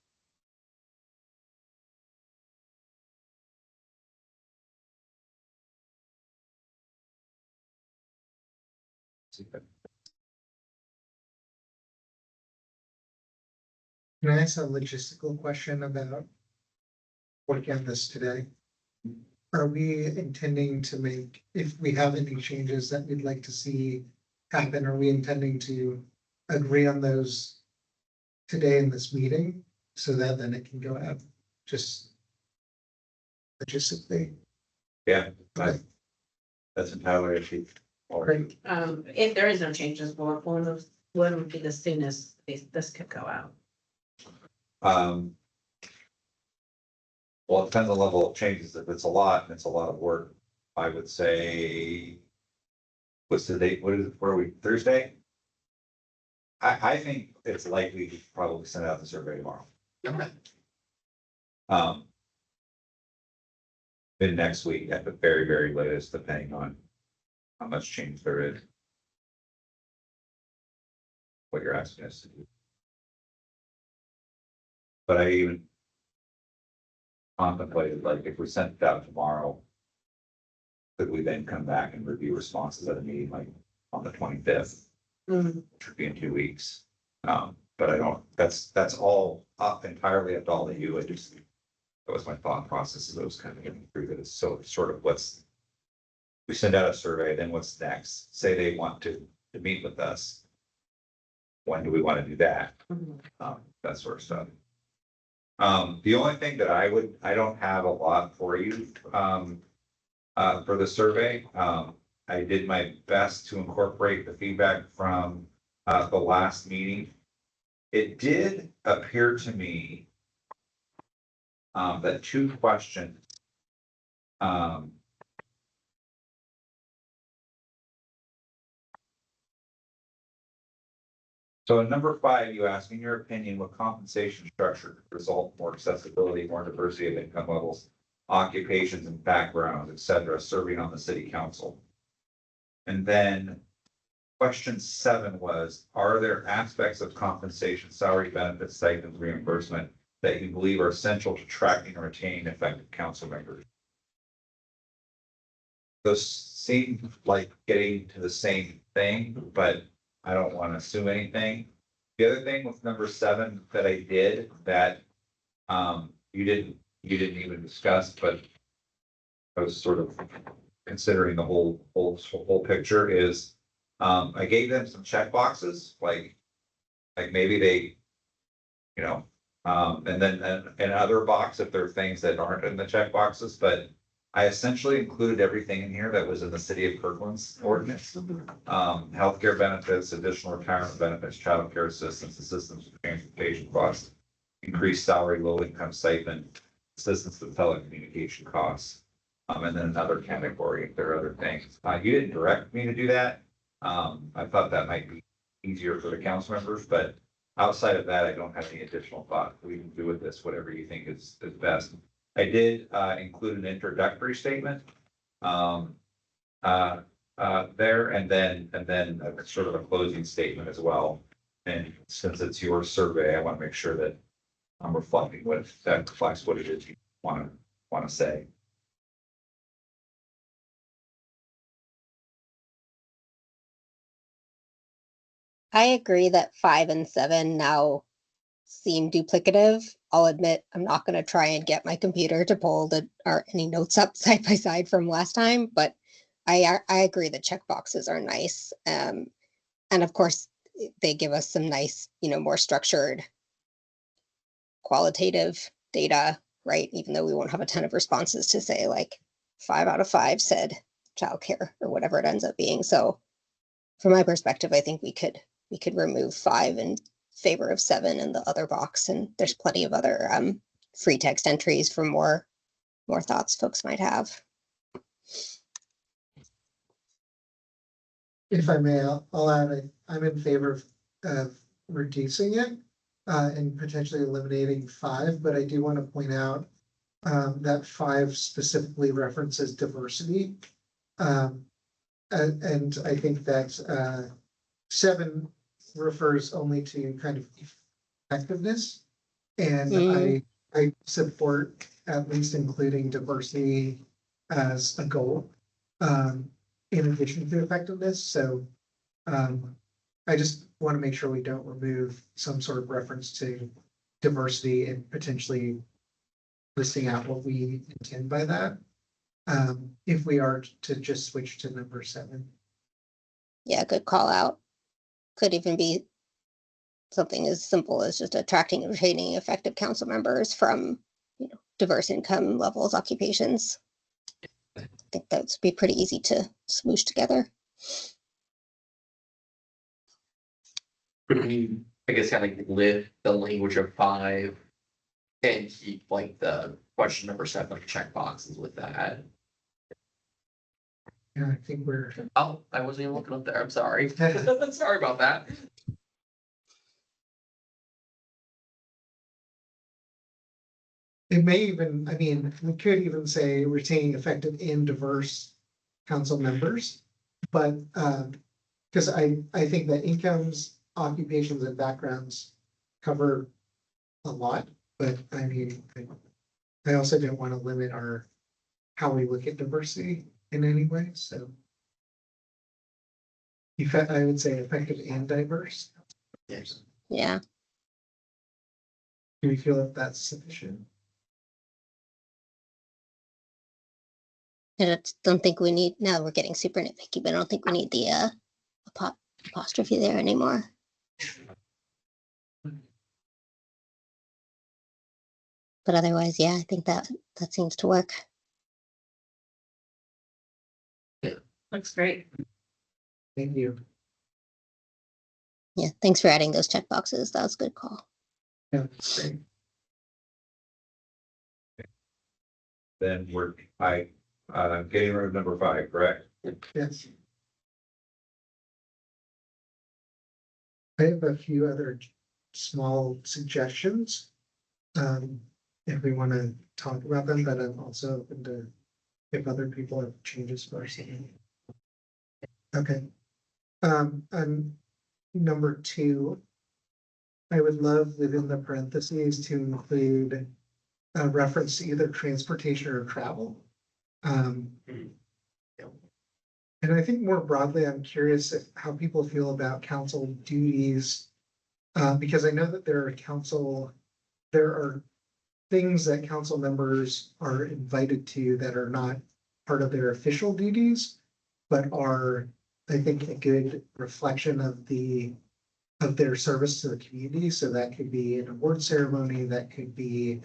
Can I ask a logistical question about working on this today? Are we intending to make, if we have any changes that we'd like to see happen, are we intending to agree on those today in this meeting so that then it can go out just logistically? Yeah, Okay, that's entirely a sheet. great. If there is no changes, when would be the soonest this could go out? Well, it depends on the level of changes. If it's a lot and it's a lot of work, I would say. What's the date? What is it? Where are we? Thursday? I think it's likely to probably send out the survey tomorrow. Okay. Mid next week at the very, very latest, depending on how much change there is. What you're asking us to do. But I even contemplated, like, if we sent it out tomorrow, could we then come back and review responses at a meeting like on the 25th, which would be in 2 weeks? But I don't, that's all up entirely up to all of you. That was my thought process as I was kind of getting through that. It's so sort of we send out a survey, then what's next? Say they want to meet with us. When do we want to do that? That sort of stuff. The only thing that I don't have a lot for you, for the survey. I did my best to incorporate the feedback from, the last meeting. It did appear to me, that 2 questions, so in number 5, you ask, in your opinion, what compensation structure could result in more accessibility, more diversity of income levels, occupations and backgrounds, etc., serving on the city council? And then question 7 was, are there aspects of compensation, salary, benefits, stipends, reimbursement that you believe are essential to attracting and retaining effective council members? Those seem like getting to the same thing, but I don't want to assume anything. The other thing with number 7 that I did that you didn't even discuss, but I was sort of considering the whole picture is, I gave them some check boxes, like maybe they, and then and other box if there are things that aren't in the check boxes, but I essentially included everything in here that was in the city of Kirkland's ordinance. Healthcare benefits, additional retirement benefits, childcare assistance, assistance with transportation costs, increased salary, low income stipend, assistance with telecommunication costs. And then another category if there are other things. You didn't direct me to do that. I thought that might be easier for the council members, but outside of that, I don't have any additional thought. We can do with this whatever you think is best. I did include an introductory statement there, and then a sort of a closing statement as well. And since it's your survey, I want to make sure that I'm reflecting what that reflects what it is you want to say. I agree that 5 and 7 now seem duplicative. I'll admit I'm not going to try and get my computer to pull any notes up side by side from last time, but I agree the check boxes are nice. And of course, they give us some nice, more structured qualitative data, right? Even though we won't have a ton of responses to say like 5 out of 5 said childcare or whatever it ends up being. So from my perspective, I think we could remove 5 in favor of 7 in the other box, and there's plenty of other free text entries for more thoughts folks might have. If I may, I'll add, I'm in favor of reducing it and potentially eliminating 5, but I do want to point out that 5 specifically references diversity. And I think that 7 refers only to kind of effectiveness. And I support at least including diversity as a goal in addition to effectiveness. So I just want to make sure we don't remove some sort of reference to diversity and potentially listing out what we intend by that. If we are to just switch to number 7. Yeah, good call out. Could even be something as simple as just attracting and retaining effective council members from, diverse income levels, occupations. I think that would be pretty easy to smoosh together. I guess kind of like lift the language of 5 and keep like the question number 7 like check boxes with that. Yeah, I think we're. Oh, I wasn't even looking up there. I'm sorry. Sorry about that. It may even, I mean, we could even say retaining effective and diverse council members. But because I think that incomes, occupations, and backgrounds cover a lot, but I mean, I also don't want to limit how we look at diversity in any way, so. I would say effective and diverse. Yes. Yeah. Do you feel that that's sufficient? I don't think we need, now we're getting super nitpicky, but I don't think we need the apostrophe there anymore. But otherwise, yeah, I think that seems to work. Looks great. Thank you. Yeah, thanks for adding those check boxes. That was a good call. Yeah, that's great. Then getting rid of number 5, correct? Yes. I have a few other small suggestions. If we want to talk about them, but I'm also open to if other people have changes first. Okay. And number 2, I would love within the parentheses to include a reference to either transportation or travel. And I think more broadly, I'm curious how people feel about council duties. Because I know that there are things that council members are invited to that are not part of their official duties, but are, I think, a good reflection of their service to the community. So that could be an award ceremony, that could be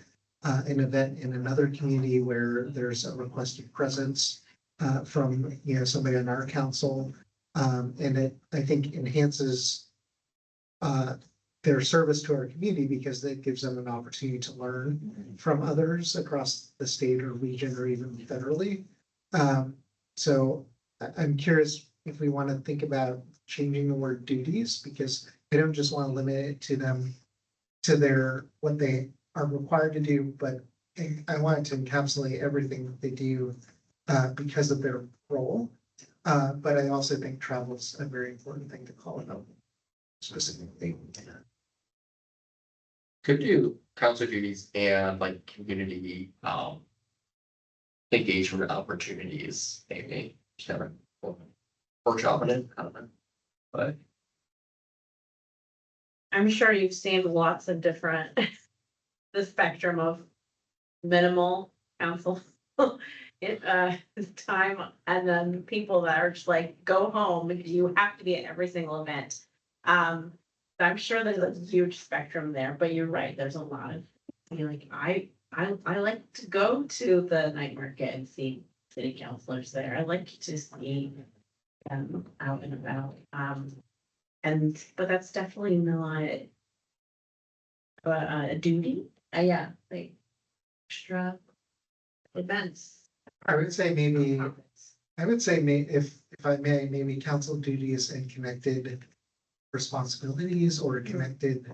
an event in another community where there's a requested presence from, somebody on our council. And it, I think, enhances their service to our community because it gives them an opportunity to learn from others across the state or region or even federally. So I'm curious if we want to think about changing the word duties, because I don't just want to limit it to them, to their, what they are required to do, but I want it to encapsulate everything that they do because of their role. But I also think travel is a very important thing to call it out specifically. Could do council duties and like community, engagement opportunities, maybe, just have a workshop in it, I don't know. But I'm sure you've seen lots of different, the spectrum of minimal council. Time, and then people that are just like, go home, you have to be at every single event. I'm sure there's a huge spectrum there, but you're right, there's a lot of, like, I like to go to the night market and see city councilors there. I like to see them out and about. But that's definitely not a duty. Yeah, like extra events. I would say if I may, maybe council duties and connected responsibilities or connected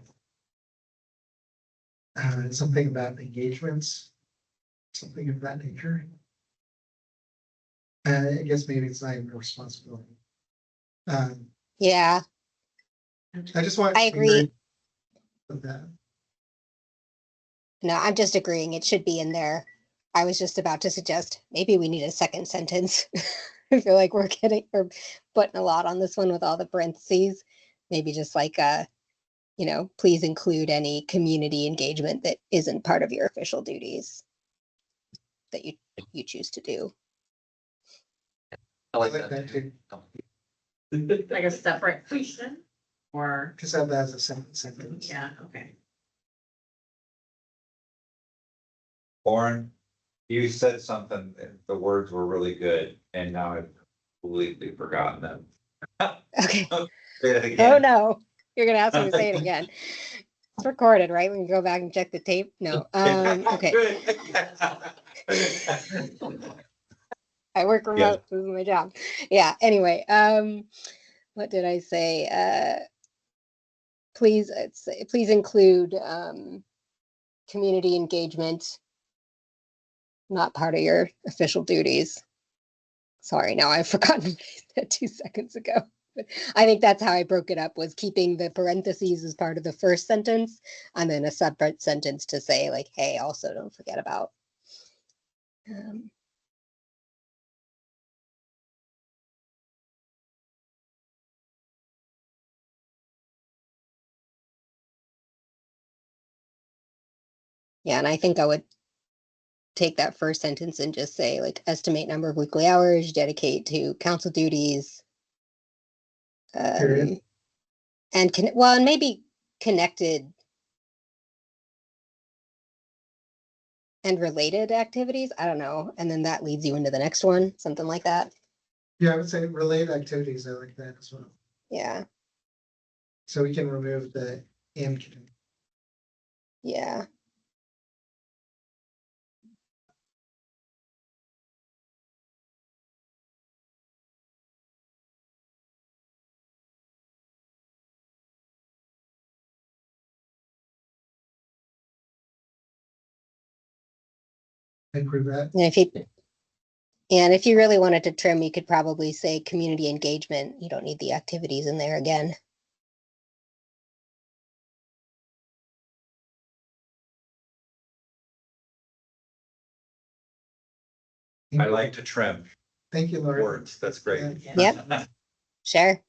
something about engagements, something of that nature. I guess maybe it's not even a responsibility. Yeah, I just want. I agree. With that. No, I'm just agreeing. It should be in there. I was just about to suggest maybe we need a second sentence. I feel like we're putting a lot on this one with all the parentheses. Maybe just like please include any community engagement that isn't part of your official duties that you choose to do. I like that that too. Like a separate question or, Just have that as a sentence. yeah, okay. Lauren, you said something, the words were really good, and now I've completely forgotten them. Okay. Say it again. Oh no, you're gonna ask me to say it again. It's recorded, right? When you go back and check the tape? No. Okay. I work remote. This is my job. Yeah. Anyway, what did I say? Please include community engagement, not part of your official duties. Sorry, now I've forgotten what I said 2 seconds ago. But I think that's how I broke it up, was keeping the parentheses as part of the first sentence and then a separate sentence to say like, hey, also don't forget about. Yeah, and I think I would take that first sentence and just say like estimate number of weekly hours, dedicate to council duties. Period. And maybe connected and related activities. I don't know. And then that leads you into the next one, something like that. Yeah, I would say related activities. I like that as well. Yeah. So we can remove the and. Yeah. I agree with that. And if you really wanted to trim, you could probably say community engagement. You don't need the activities in there again. I like to trim Thank you, Laura. words. That's great. Yep. Sure.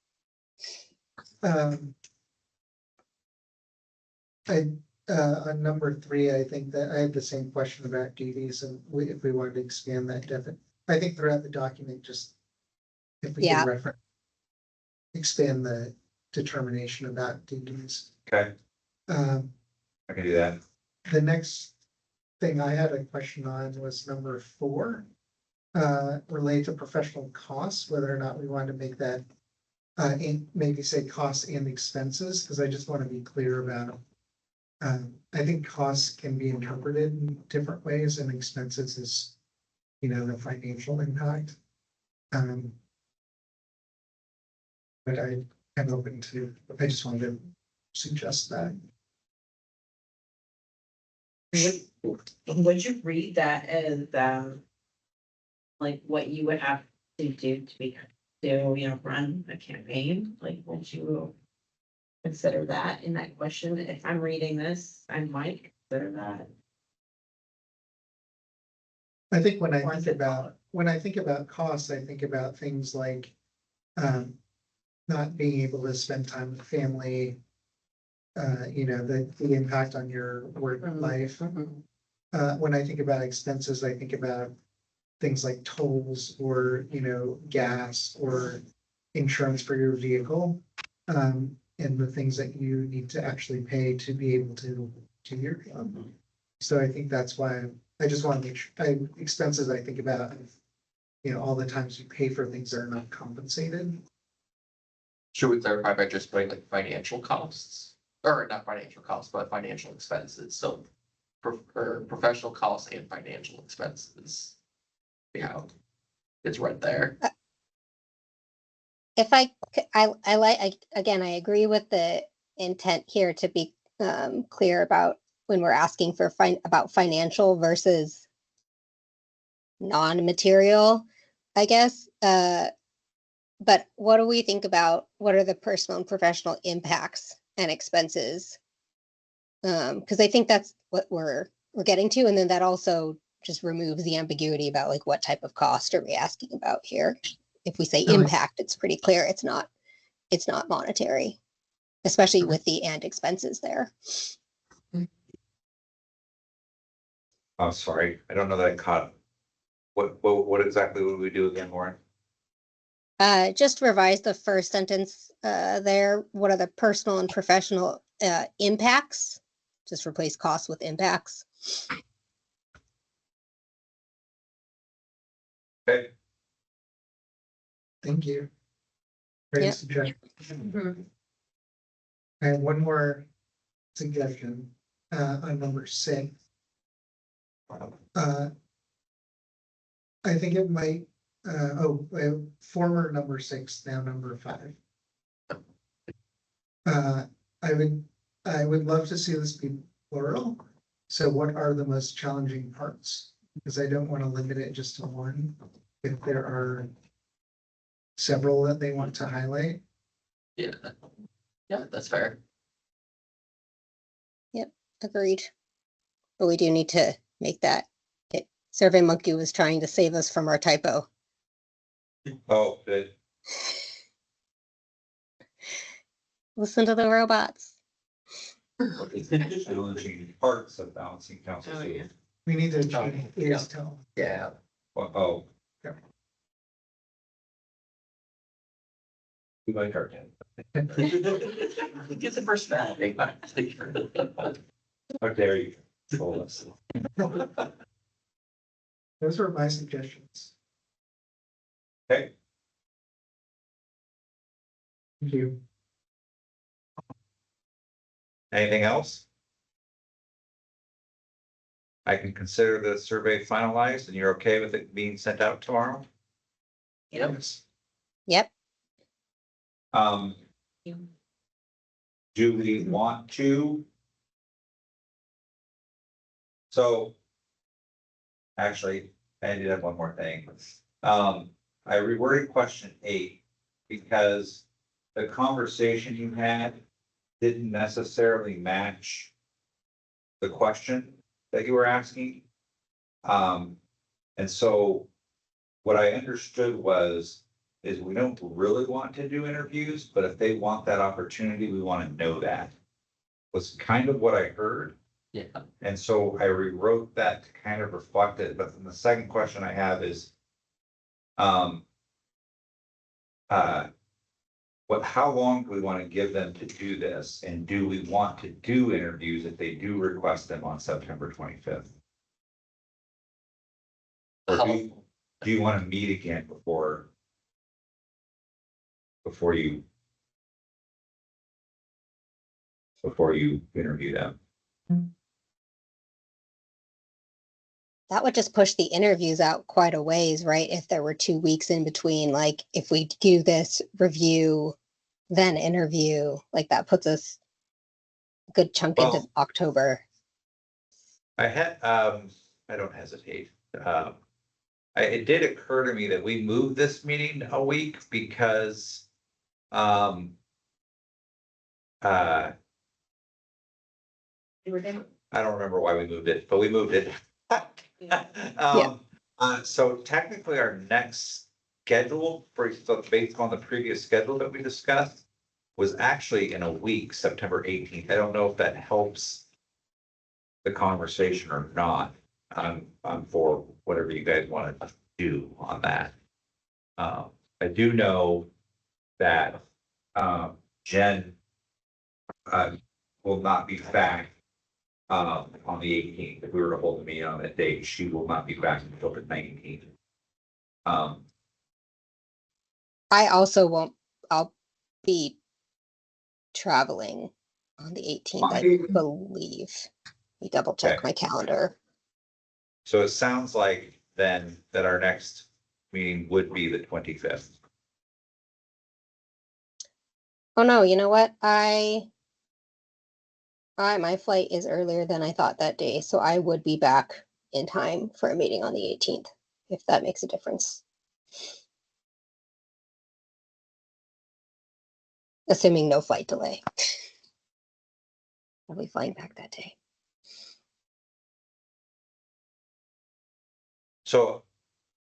On number 3, I think that I had the same question about duties and if we wanted to expand that I think throughout the document, just if we Yeah. could reference, expand the determination about duties. Okay, Um, I can do that. the next thing I had a question on was number 4. Related to professional costs, whether or not we want to make that. Maybe say costs and expenses, because I just want to be clear about. I think costs can be interpreted in different ways and expenses is, the financial impact. But I am open to, I just wanted to suggest that. Would you read that as, like what you would have to do to run a campaign? Like, would you consider that in that question? If I'm reading this, I might consider that. I think when I Or is think it about costs, I think about things like not being able to spend time with family. The impact on your work life. When I think about expenses, I think about things like tolls or, gas or insurance for your vehicle. And the things that you need to actually pay to be able to do your job. So I think that's why I just want to make sure, expenses I think about, all the times you pay for things that are not compensated. Should we clarify by just putting like financial costs? Or not financial costs, but financial expenses, so professional costs and financial expenses. Yeah, it's right there. If I like, again, I agree with the intent here to be clear about when we're asking for about financial versus non-material, I guess. But what do we think about what are the personal and professional impacts and expenses? Because I think that's what we're getting to, and then that also just removes the ambiguity about like what type of cost are we asking about here. If we say impact, it's pretty clear it's not monetary, especially with the and expenses there. I'm sorry, I don't know that I caught. What exactly would we do again, Lauren? Just revise the first sentence there. What are the personal and professional impacts? Just replace costs with impacts. Okay, Thank you. Great Yep. suggestion. I have one more suggestion on number 6. I think it might, former number 6, now number 5. I would love to see this be plural. So what are the most challenging parts? Because I don't want to limit it just to one. If there are several that they want to highlight. Yeah, that's fair. Agreed. But we do need to make that. Survey Monkey was trying to save us from our typo. oh, good. Listen to the robots. Challenging parts of balancing council. Oh, yeah. We need to change his tone. Yeah. Oh. Yeah. We like our tent. Get the personality. How dare you troll us? Those were my suggestions. Okay, Thank you. anything else? I can consider the survey finalized and you're okay with it being sent out tomorrow? Yes. Yep. Do we want to? So. Actually, I did have one more thing. I reworded question 8 because the conversation you had didn't necessarily match the question that you were asking. And so what I understood is we don't really want to do interviews, but if they want that opportunity, we want to know that. Was kind of what I heard. Yeah. And so I rewrote that to kind of reflect it, but then the second question I have is. How long do we want to give them to do this? And do we want to do interviews if they do request them on September 25th? Or How- do you want to meet again before you interview them? That would just push the interviews out quite a ways, right? If there were 2 weeks in between, like if we do this review, then interview, like that puts us a good chunk into Well- October. I don't hesitate. It did occur to me that we moved this meeting a week because, uh, You were there? I don't remember why we moved it, but we moved it. So technically our next schedule so based on the previous schedule that we discussed was actually in a week, September 18th. I don't know if that helps the conversation or not. I'm for whatever you guys want to do on that. I do know that, Jen, will not be back, on the 18th. If we were to hold the meeting on that date, she will not be back until the 19th. I also won't, I'll be traveling on the 18th, I believe. Let me double check Okay. my calendar. So it sounds like then that our next meeting would be the 25th. Oh no, you know what? My flight is earlier than I thought that day, so I would be back in time for a meeting on the 18th, if that makes a difference. Assuming no flight delay. I'll be flying back that day. So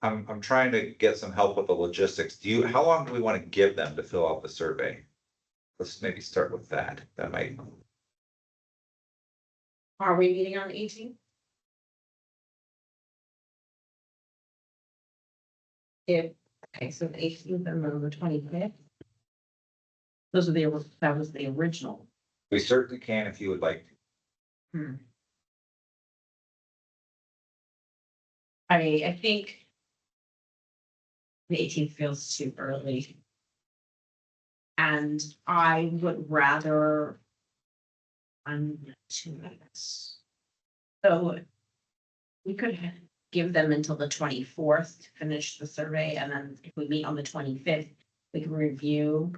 I'm trying to get some help with the logistics. How long do we want to give them to fill out the survey? Let's maybe start with that. That might, Are we meeting on the 18th? Okay, so the 18th and then the 25th. That was the original. we certainly can if you would like. I think the 18th feels too early. And I would rather. I'm 2 minutes. So we could give them until the 24th to finish the survey, and then if we meet on the 25th, we can review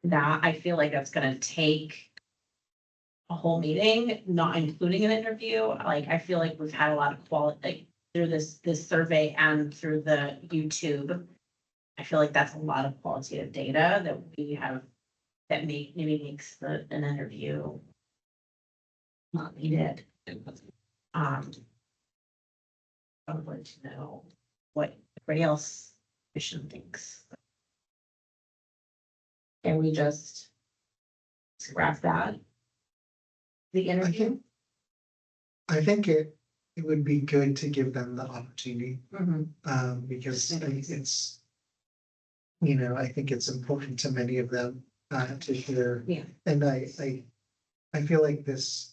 that. I feel like that's gonna take a whole meeting, not including an interview. Like, I feel like we've had a lot of quality, like, through this survey and through the YouTube. I feel like that's a lot of qualitative data that we have that maybe makes an interview not needed. I would like to know what everybody else mission thinks. Can we just scrap that? The interview? I think it would be good to give them the opportunity, Mhm. because I think it's, I think it's important to many of them, to hear. Yeah. And I feel like this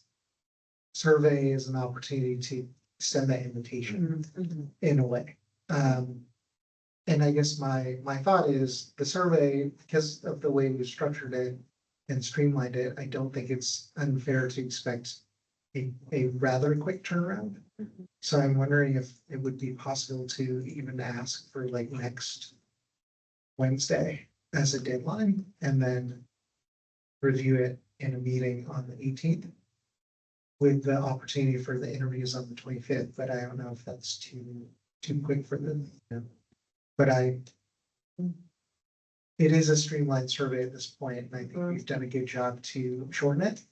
survey is an opportunity to extend that invitation Mhm. in a way. And I guess my thought is the survey, because of the way we structured it and streamlined it, I don't think it's unfair to expect a rather quick turnaround. So I'm wondering if it would be possible to even ask for like next Wednesday as a deadline and then review it in a meeting on the 18th with the opportunity for the interviews on the 25th, but I don't know if that's too quick for them. But it is a streamlined survey at this point, and I think we've done a good job to shorten it.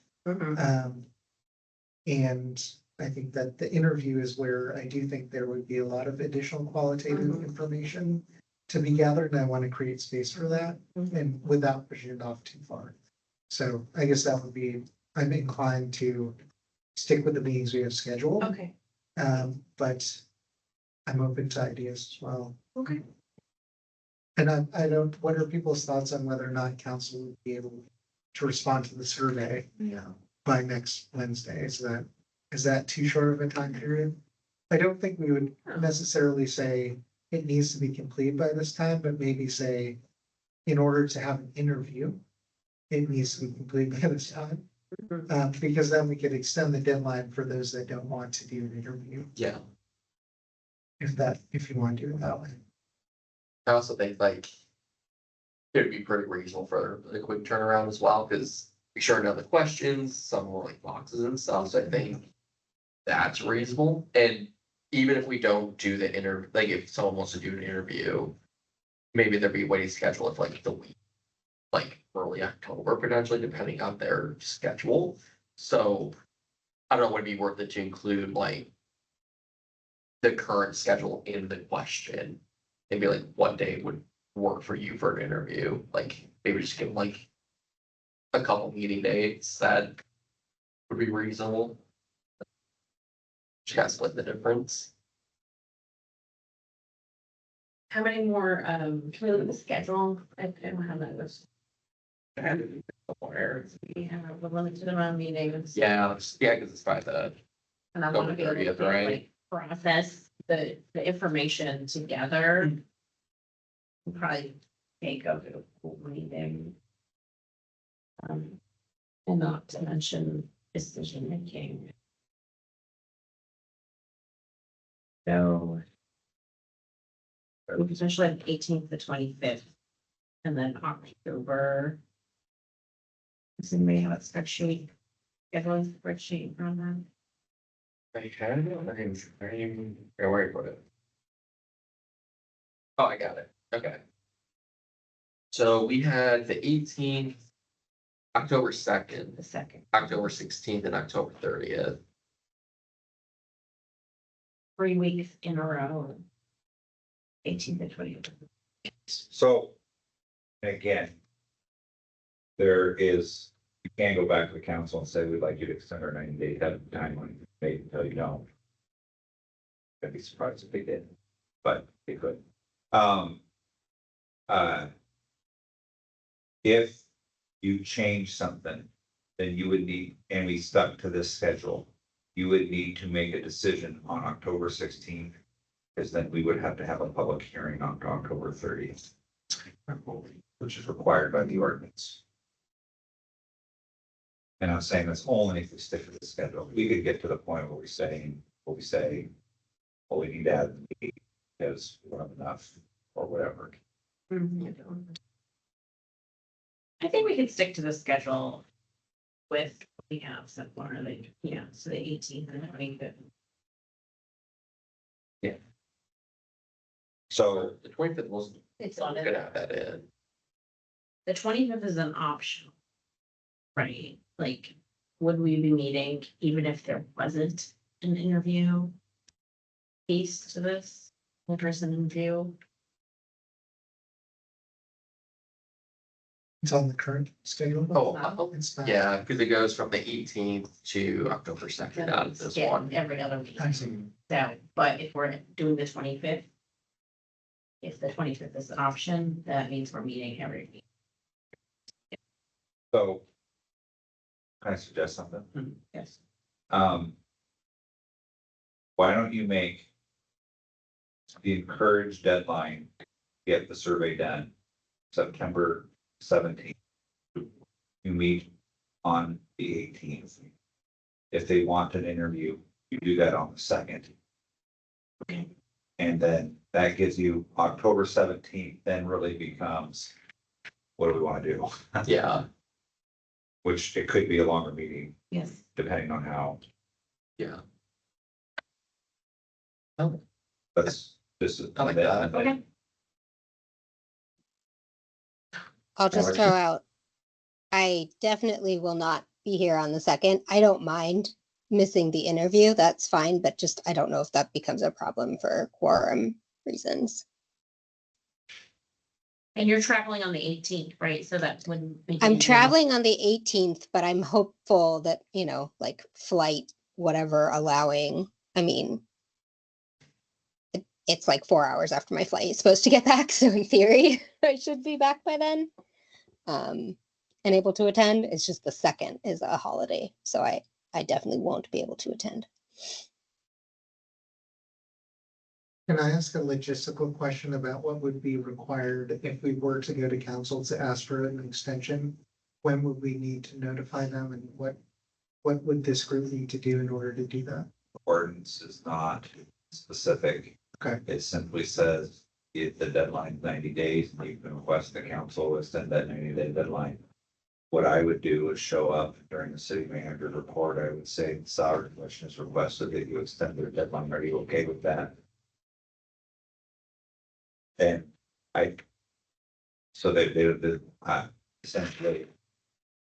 And I think that the interview is where I do think there would be a lot of additional qualitative information to be gathered, and I want to create space for that and without pushing it off too far. So I guess that would be, I'm inclined to stick with the meetings we have scheduled. Okay. But I'm open to ideas as well. Okay. And I don't, what are people's thoughts on whether or not council would be able to respond to the survey Yeah. by next Wednesday? Is that too short of a time period? I don't think we would Oh. necessarily say it needs to be complete by this time, but maybe say, in order to have an interview, it needs to be complete by this time. Because then we could extend the deadline for those that don't want to do an interview, Yeah, if you want to do it that way. I also think like it'd be pretty reasonable for a quick turnaround as well, because we sure know the questions, some were like boxes and stuff, so I think that's reasonable. And even if we don't do the like if someone wants to do an interview, maybe there'd be a way to schedule it for like the week, like early October potentially, depending on their schedule. So I don't know, would it be worth it to include like the current schedule in the question? Maybe like what day would work for you for an interview? Like maybe just give like a couple meeting dates that would be reasonable. Just kind of split the difference. How many more, can we look at the schedule? I don't have that list. Or we have a limited amount of meetings. Yeah, because it's by the, And I want to be able to 30th, right? like process the information together. We'll probably take over the whole meeting. And not to mention decision making. So. We potentially have 18th to 25th. And then October. Does anybody have a spreadsheet? Scheduling spreadsheet from them? where you put it? Oh, I got it. Okay. So we had the 18th, October 2nd, The second, October 16th, and October 30th. 3 weeks in a row. 18th to 20th. So, again, there is, you can go back to the council and say, we'd like you to extend our 90-day timeline, they can tell you no. I'd be surprised if they did, but they could. If you change something, then you would need, and we stuck to this schedule, you would need to make a decision on October 16th. Because then we would have to have a public hearing on October 30th. Which is required by the ordinance. And I'm saying that's only if we stick to the schedule. We could get to the point where we say, well, we need to add the meeting because we don't have enough or whatever. I think we can stick to the schedule with what we have so far, like, yeah, so the 18th and the 25th. So The 25th wasn't It's on gonna it. have that in. The 25th is an option. Right, like, would we be meeting even if there wasn't an interview? Piece to this, in-person interview? It's on the current schedule. Oh, It's not. yeah, because it goes from the 18th to October 2nd out of this Yeah, one. every other week. I see. So, but if we're doing the 25th. If the 25th is an option, that means we're meeting every week. So. Can I suggest something? Yes. Why don't you make. The encouraged deadline, to get the survey done, September 17th. You meet on the 18th. If they want an interview, you do that on the 2nd. Okay. And then that gives you October 17th, then really becomes, what do we want to do? Yeah, Which it could be a longer meeting, Yes. depending on how, yeah. that's, this is. I like that. Okay. I'll just Mallory? throw out, I definitely will not be here on the 2nd. I don't mind missing the interview, that's fine, but just, I don't know if that becomes a problem for quorum reasons. And you're traveling on the 18th, right? So that wouldn't. make I'm any- traveling on the 18th, but I'm hopeful that, like flight, whatever allowing, I mean, it's like 4 hours after my flight is supposed to get back, so in theory, I should be back by then. And able to attend. It's just the 2nd is a holiday, so I definitely won't be able to attend. Can I ask a logistical question about what would be required if we were to go to council to ask for an extension? When would we need to notify them and what would this group need to do in order to do that? Ordinance is not specific. Okay. It simply says if the deadline's 90 days, and you can request the council extend that 90-day deadline. What I would do is show up during the city manager's report. I would say the salary commission has requested that you extend their deadline. Are you okay with that? And so essentially,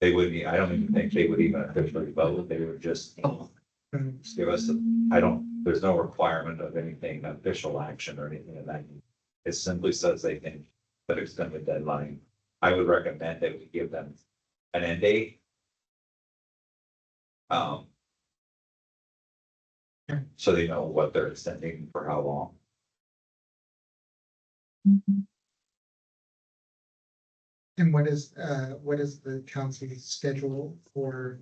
they wouldn't, I don't even think they would even officially vote. They would just give us, there's no requirement of anything, official action or anything of that. It simply says they think that extend the deadline. I would recommend that we give them an end date. So they know what they're extending for how long. And what is the council's schedule for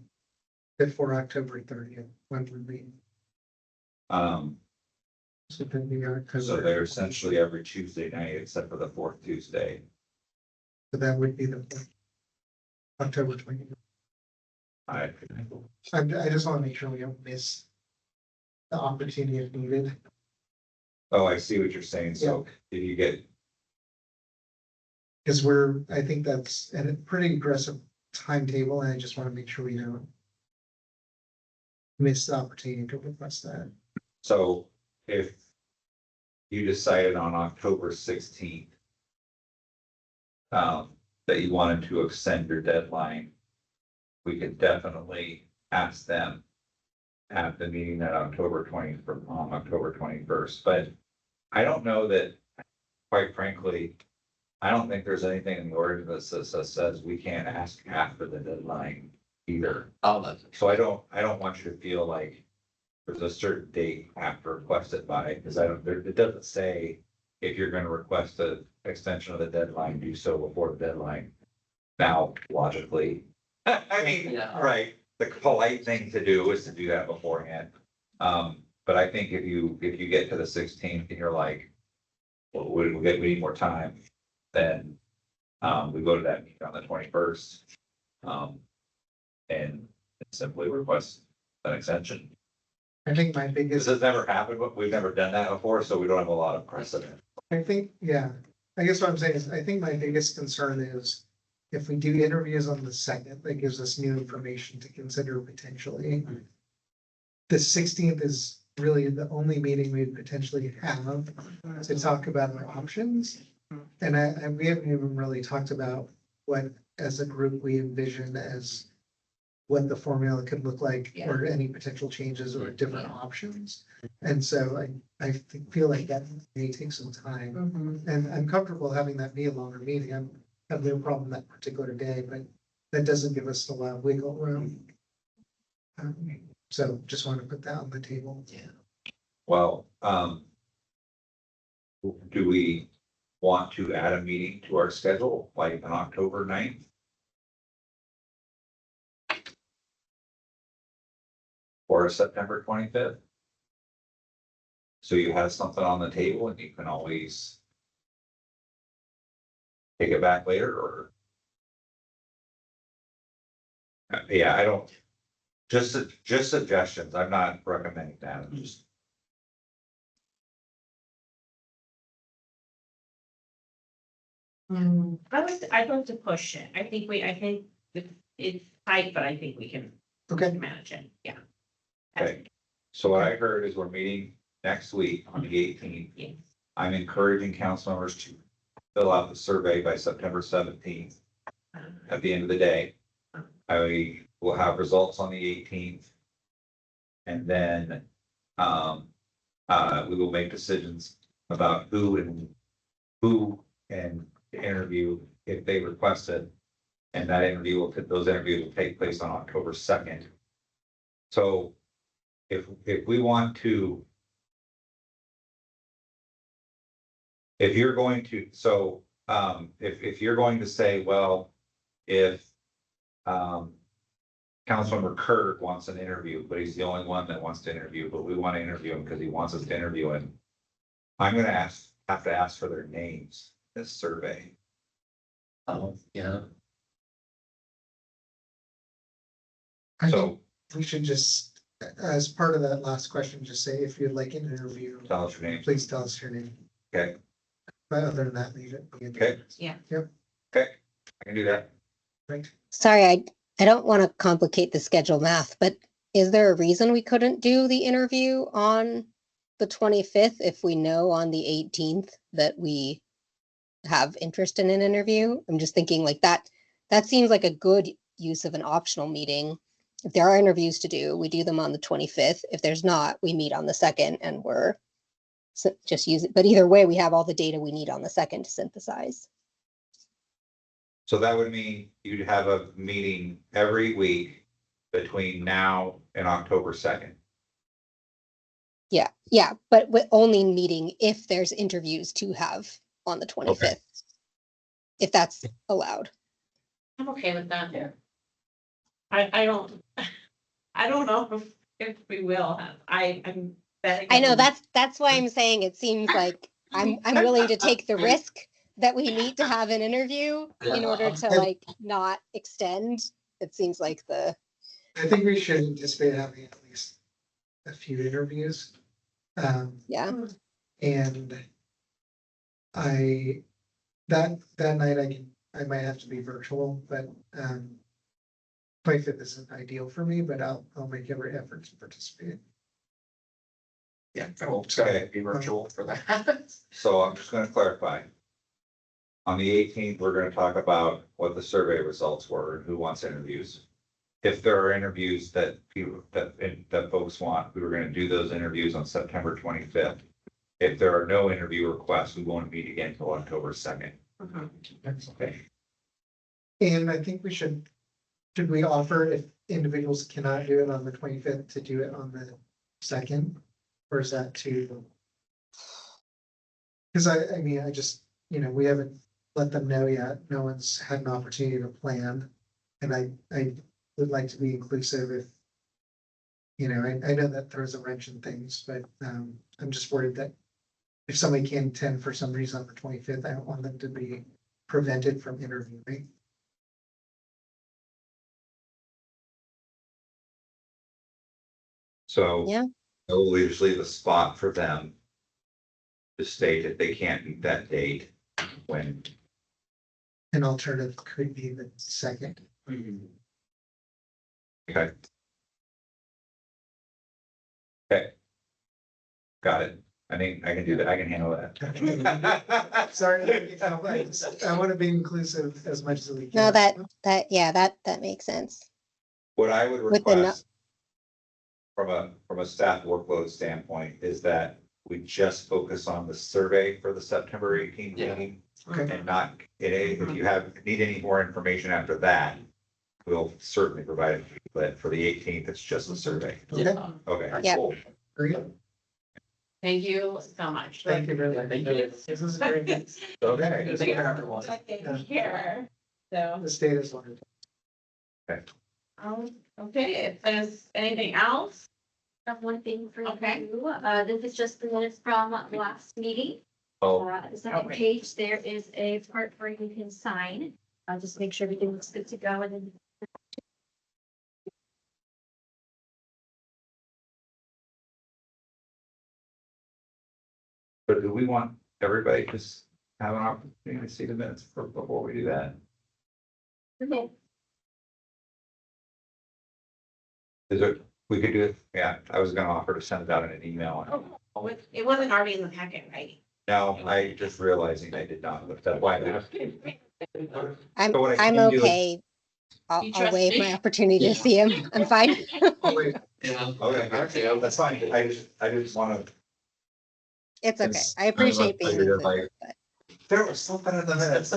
before October 30th, when we meet? So then we are. So they're essentially every Tuesday night except for the fourth Tuesday. So that would be the October 20th. I just want to make sure we don't miss the opportunity if needed. Oh, I see what you're saying. So if you get, Because I think that's a pretty aggressive timetable, and I just want to make sure we don't miss the opportunity to request that. so if you decided on October 16th that you wanted to extend your deadline, we could definitely ask them at the meeting at October 21st. But I don't know that, quite frankly, I don't think there's anything in the ordinance that says we can't ask after the deadline either. Oh, that's. So I don't want you to feel like there's a certain date after requested by, because it doesn't say if you're gonna request an extension of the deadline, do so before the deadline. Now, logically, I mean, Yeah. right, the polite thing to do is to do that beforehand. But I think if you get to the 16th and you're like, well, we need more time, then we go to that meeting on the 21st. And simply request an extension. I think my This biggest, has never happened, but we've never done that before, so we don't have a lot of precedent. I guess what I'm saying is, I think my biggest concern is if we do interviews on the 2nd, that gives us new information to consider potentially. The 16th is really the only meeting we'd potentially have to talk about our options. And we haven't even really talked about what, as a group, we envision as what the formula could look like, or any potential changes or different options. And so feel like that may take some time. And I'm comfortable having that be a longer meeting. I have no problem that particular day, but that doesn't give us a lot of wiggle room. So just want to put that on the table. Yeah. Well, do we want to add a meeting to our schedule, like on October 9th? Or September 25th? So you have something on the table and you can always take it back later, or? Yeah, I don't, just suggestions. I'm not recommending that. I'm just. I'd like to push it. I think it's tight, but I think we can Okay. manage it. Yeah. Okay. So what I heard is we're meeting next week on the 18th. Yes. I'm encouraging council members to fill out the survey by September 17th. At the end of the day, I will have results on the 18th. And then, we will make decisions about who and interview if they requested. And those interviews will take place on October 2nd. So if we want to, if you're going to say, well, if Councilmember Kirk wants an interview, but he's the only one that wants to interview, but we want to interview him because he wants us to interview him. I'm gonna have to ask for their names, this survey. Oh, yeah. I think So we should just, as part of that last question, just say if you'd like an interview, tell us your names. please tell us your name. Okay, But other than that, leave it. okay. Yeah. Yep, Okay, I can do that. right. Sorry, I don't want to complicate the schedule math, but is there a reason we couldn't do the interview on the 25th if we know on the 18th that we have interest in an interview? I'm just thinking like that seems like a good use of an optional meeting. If there are interviews to do, we do them on the 25th. If there's not, we meet on the 2nd and just use it. But either way, we have all the data we need on the 2nd to synthesize. So that would mean you'd have a meeting every week between now and October 2nd. Yeah, but with only meeting if there's interviews to have on the 25th. If that's allowed. I'm okay with that. Yeah. I don't, I don't know if we will have, I'm betting. I know that's why I'm saying it seems like I'm willing to take the risk that we need to have an interview in order to like not extend. It seems like I think we should anticipate having at least a few interviews. yeah. And that night I might have to be virtual, but, 25th isn't ideal for me, but I'll make every effort to participate. Yeah, I will try to be virtual for that. So I'm just gonna clarify. On the 18th, we're gonna talk about what the survey results were and who wants interviews. If there are interviews that people, that folks want, we were gonna do those interviews on September 25th. If there are no interview requests, we won't meet again until October 2nd. Mhm. Okay. And I think should we offer if individuals cannot do it on the 25th to do it on the 2nd? Or is that too? Because I mean, I just, we haven't let them know yet. No one's had an opportunity to plan. And I would like to be inclusive if, I know that throws a wrench in things, but I'm just worried that if somebody can't attend for some reason on the 25th, I don't want them to be prevented from interviewing. So. Yeah. We'll usually leave a spot for them to state that they can't meet that date when. An alternative could be the 2nd. Okay. Okay. Got it. I think I can do that. I can handle that. Sorry, I want to be inclusive as much as we can. No, that makes sense. What I would With the nu- request from a staff workload standpoint is that we just focus on the survey for the September 18th Yeah. meeting. Okay. And not, if you need any more information after that, we'll certainly provide it, but for the 18th, it's just the survey. Okay, Okay, Yeah. cool. very good. Thank you so much. Thank you very much. Thank you. This is great. Okay. Thank you, everyone. Take care. So, The state is wonderful. okay, if there's anything else, Have one thing for Okay. you. This is just the minutes from last meeting. Oh, The second wait. page, there is a part where you can sign. Just make sure everything looks good to go and then. but do we want everybody to have an opportunity to see the minutes before we do that? Okay. Is it, we could do it, yeah, I was gonna offer to send it out in an email. it wasn't already in the packet, right? No, I just realizing I did not, but that's why I asked. I'm So what I I'm can do is- okay. I'll You I'll trust waive me? my opportunity to Yeah. see him. I'm fine. Oh, wait, Yeah. Okay, that's fine. I just wanna. It's okay. It's- I appreciate being You're included, like- but There was something in the minutes.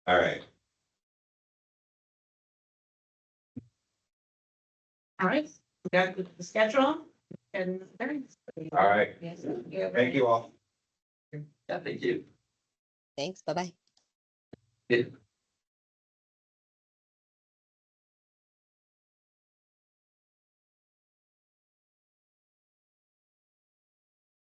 All right, All right, we got the schedule and. all right. Yes. Thank you all. Yeah, thank you. thanks. Bye-bye. Yeah.